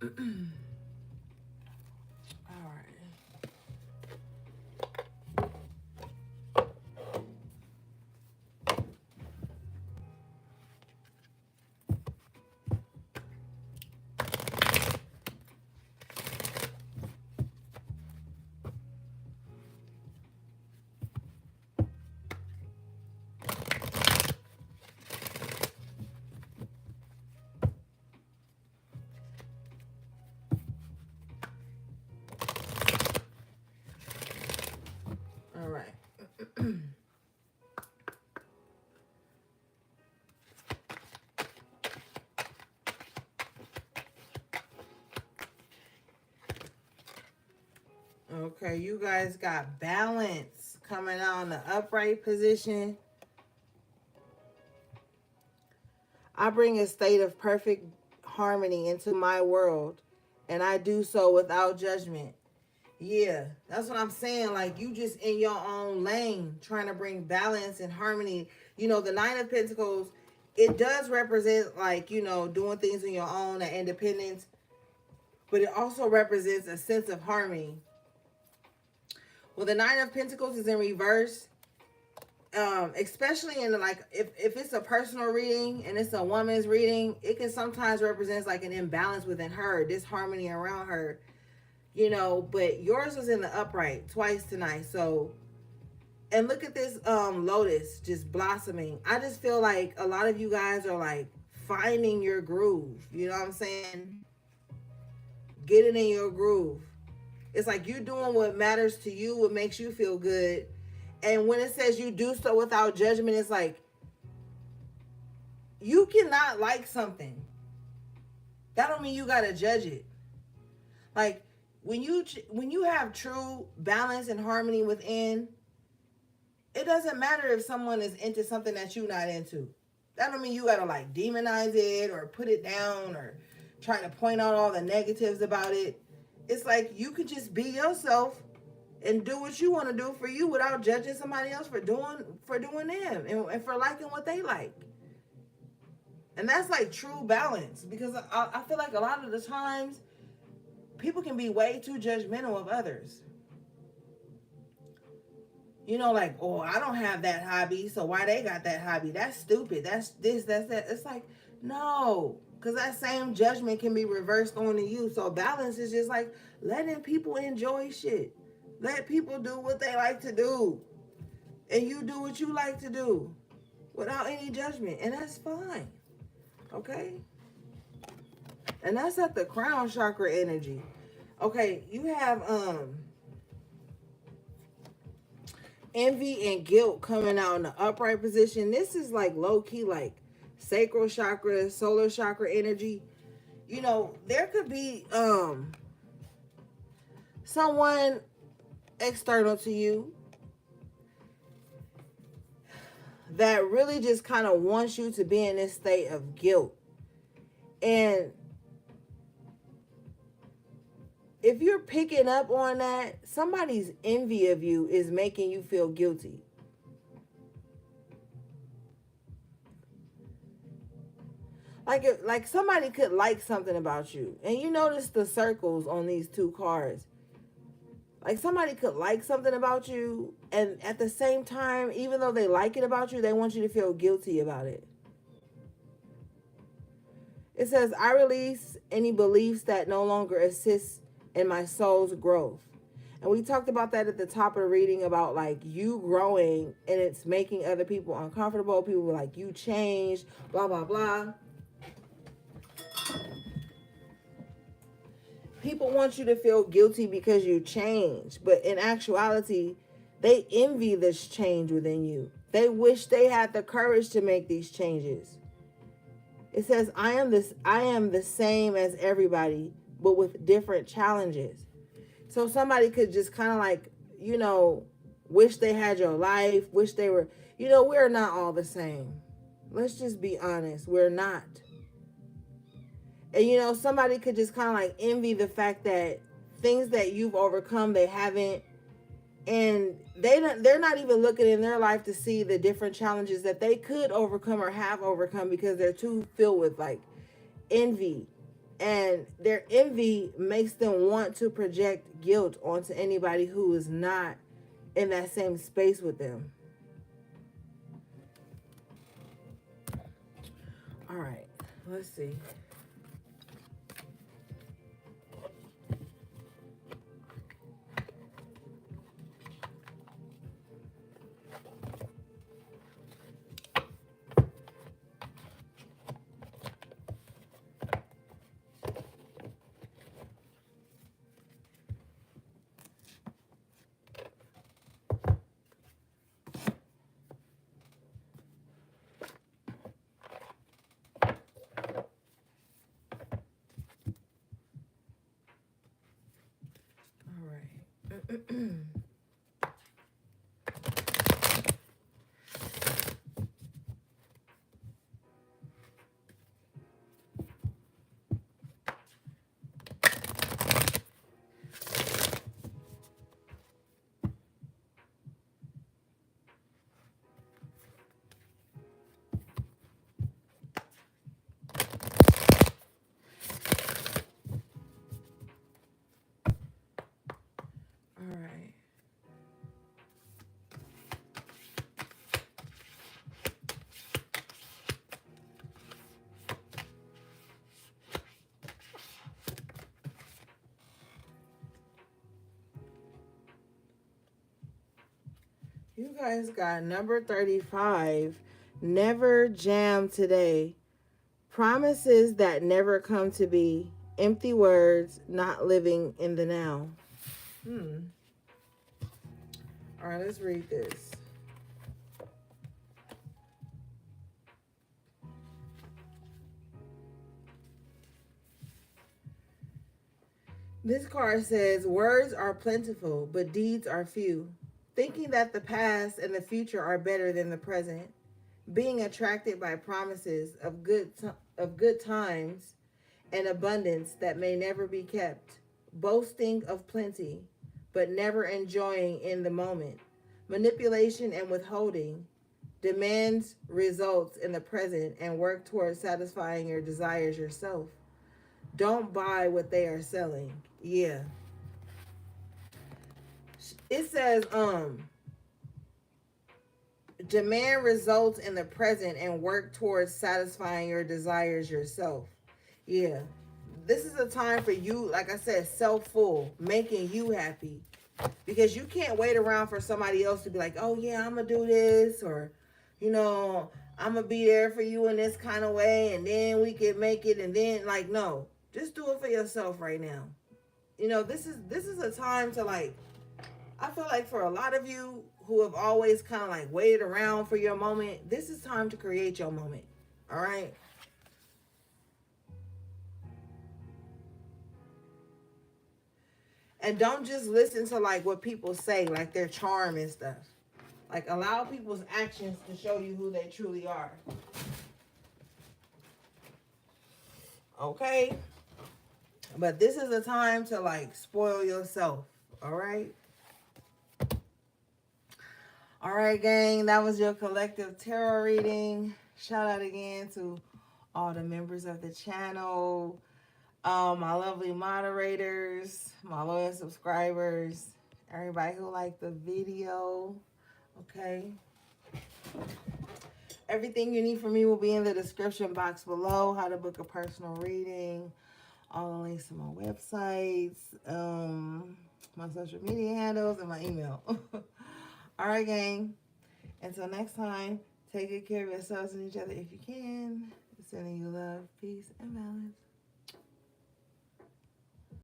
All right. Okay, you guys got balance coming out in the upright position. I bring a state of perfect harmony into my world, and I do so without judgment. Yeah, that's what I'm saying. Like, you just in your own lane trying to bring balance and harmony. You know, the Nine of Pentacles, it does represent, like, you know, doing things on your own and independence, but it also represents a sense of harmony. Well, the Nine of Pentacles is in reverse. Especially in like if it's a personal reading and it's a woman's reading, it can sometimes represent like an imbalance within her, disharmony around her, you know. But yours was in the upright twice tonight. So, and look at this lotus just blossoming. I just feel like a lot of you guys are like finding your groove, you know what I'm saying? Getting in your groove. It's like you doing what matters to you, what makes you feel good. And when it says you do so without judgment, it's like you cannot like something. That don't mean you gotta judge it. Like when you have true balance and harmony within, it doesn't matter if someone is into something that you're not into. That don't mean you gotta like demonize it or put it down or try to point out all the negatives about it. It's like you could just be yourself and do what you want to do for you without judging somebody else for doing them and for liking what they like. And that's like true balance, because I feel like a lot of the times people can be way too judgmental of others. You know, like, oh, I don't have that hobby, so why they got that hobby? That's stupid. That's this, that's that. It's like, no, because that same judgment can be reversed onto you. So balance is just like letting people enjoy shit. Let people do what they like to do. And you do what you like to do without any judgment. And that's fine. Okay? And that's at the crown chakra energy. Okay, you have envy and guilt coming out in the upright position. This is like low-key like sacral chakra, solar chakra energy. You know, there could be someone external to you that really just kind of wants you to be in this state of guilt. And if you're picking up on that, somebody's envy of you is making you feel guilty. Like somebody could like something about you. And you notice the circles on these two cards. Like somebody could like something about you, and at the same time, even though they like it about you, they want you to feel guilty about it. It says, I release any beliefs that no longer assist in my soul's growth. And we talked about that at the top of the reading about like you growing and it's making other people uncomfortable. People were like, you changed, blah, blah, blah. People want you to feel guilty because you changed. But in actuality, they envy this change within you. They wish they had the courage to make these changes. It says, I am the same as everybody, but with different challenges. So somebody could just kind of like, you know, wish they had your life, wish they were, you know, we're not all the same. Let's just be honest. We're not. And, you know, somebody could just kind of like envy the fact that things that you've overcome, they haven't. And they're not even looking in their life to see the different challenges that they could overcome or have overcome because they're too filled with like envy. And their envy makes them want to project guilt onto anybody who is not in that same space with them. All right, let's see. You guys got number 35. Never jam today. Promises that never come to be. Empty words, not living in the now. Hmm. All right, let's read this. This card says, words are plentiful, but deeds are few. Thinking that the past and the future are better than the present. Being attracted by promises of good times and abundance that may never be kept. Boasting of plenty, but never enjoying in the moment. Manipulation and withholding. Demands results in the present and work towards satisfying your desires yourself. Don't buy what they are selling. Yeah. It says, demand results in the present and work towards satisfying your desires yourself. Yeah. This is a time for you, like I said, self full, making you happy. Because you can't wait around for somebody else to be like, oh, yeah, I'm going to do this, or, you know, I'm going to be there for you in this kind of way, and then we can make it, and then, like, no. Just do it for yourself right now. You know, this is a time to, like, I feel like for a lot of you who have always kind of like waited around for your moment, this is time to create your moment. All right. And don't just listen to like what people say, like their charm and stuff. Like allow people's actions to show you who they truly are. Okay. But this is a time to like spoil yourself. All right. All right, gang. That was your collective tarot reading. Shout out again to all the members of the channel, my lovely moderators, my loyal subscribers, everybody who liked the video. Okay. Everything you need from me will be in the description box below. How to book a personal reading, all the links to my websites, my social media handles, and my email. All right, gang. Until next time, take good care of yourselves and each other if you can. Sending you love, peace, and balance.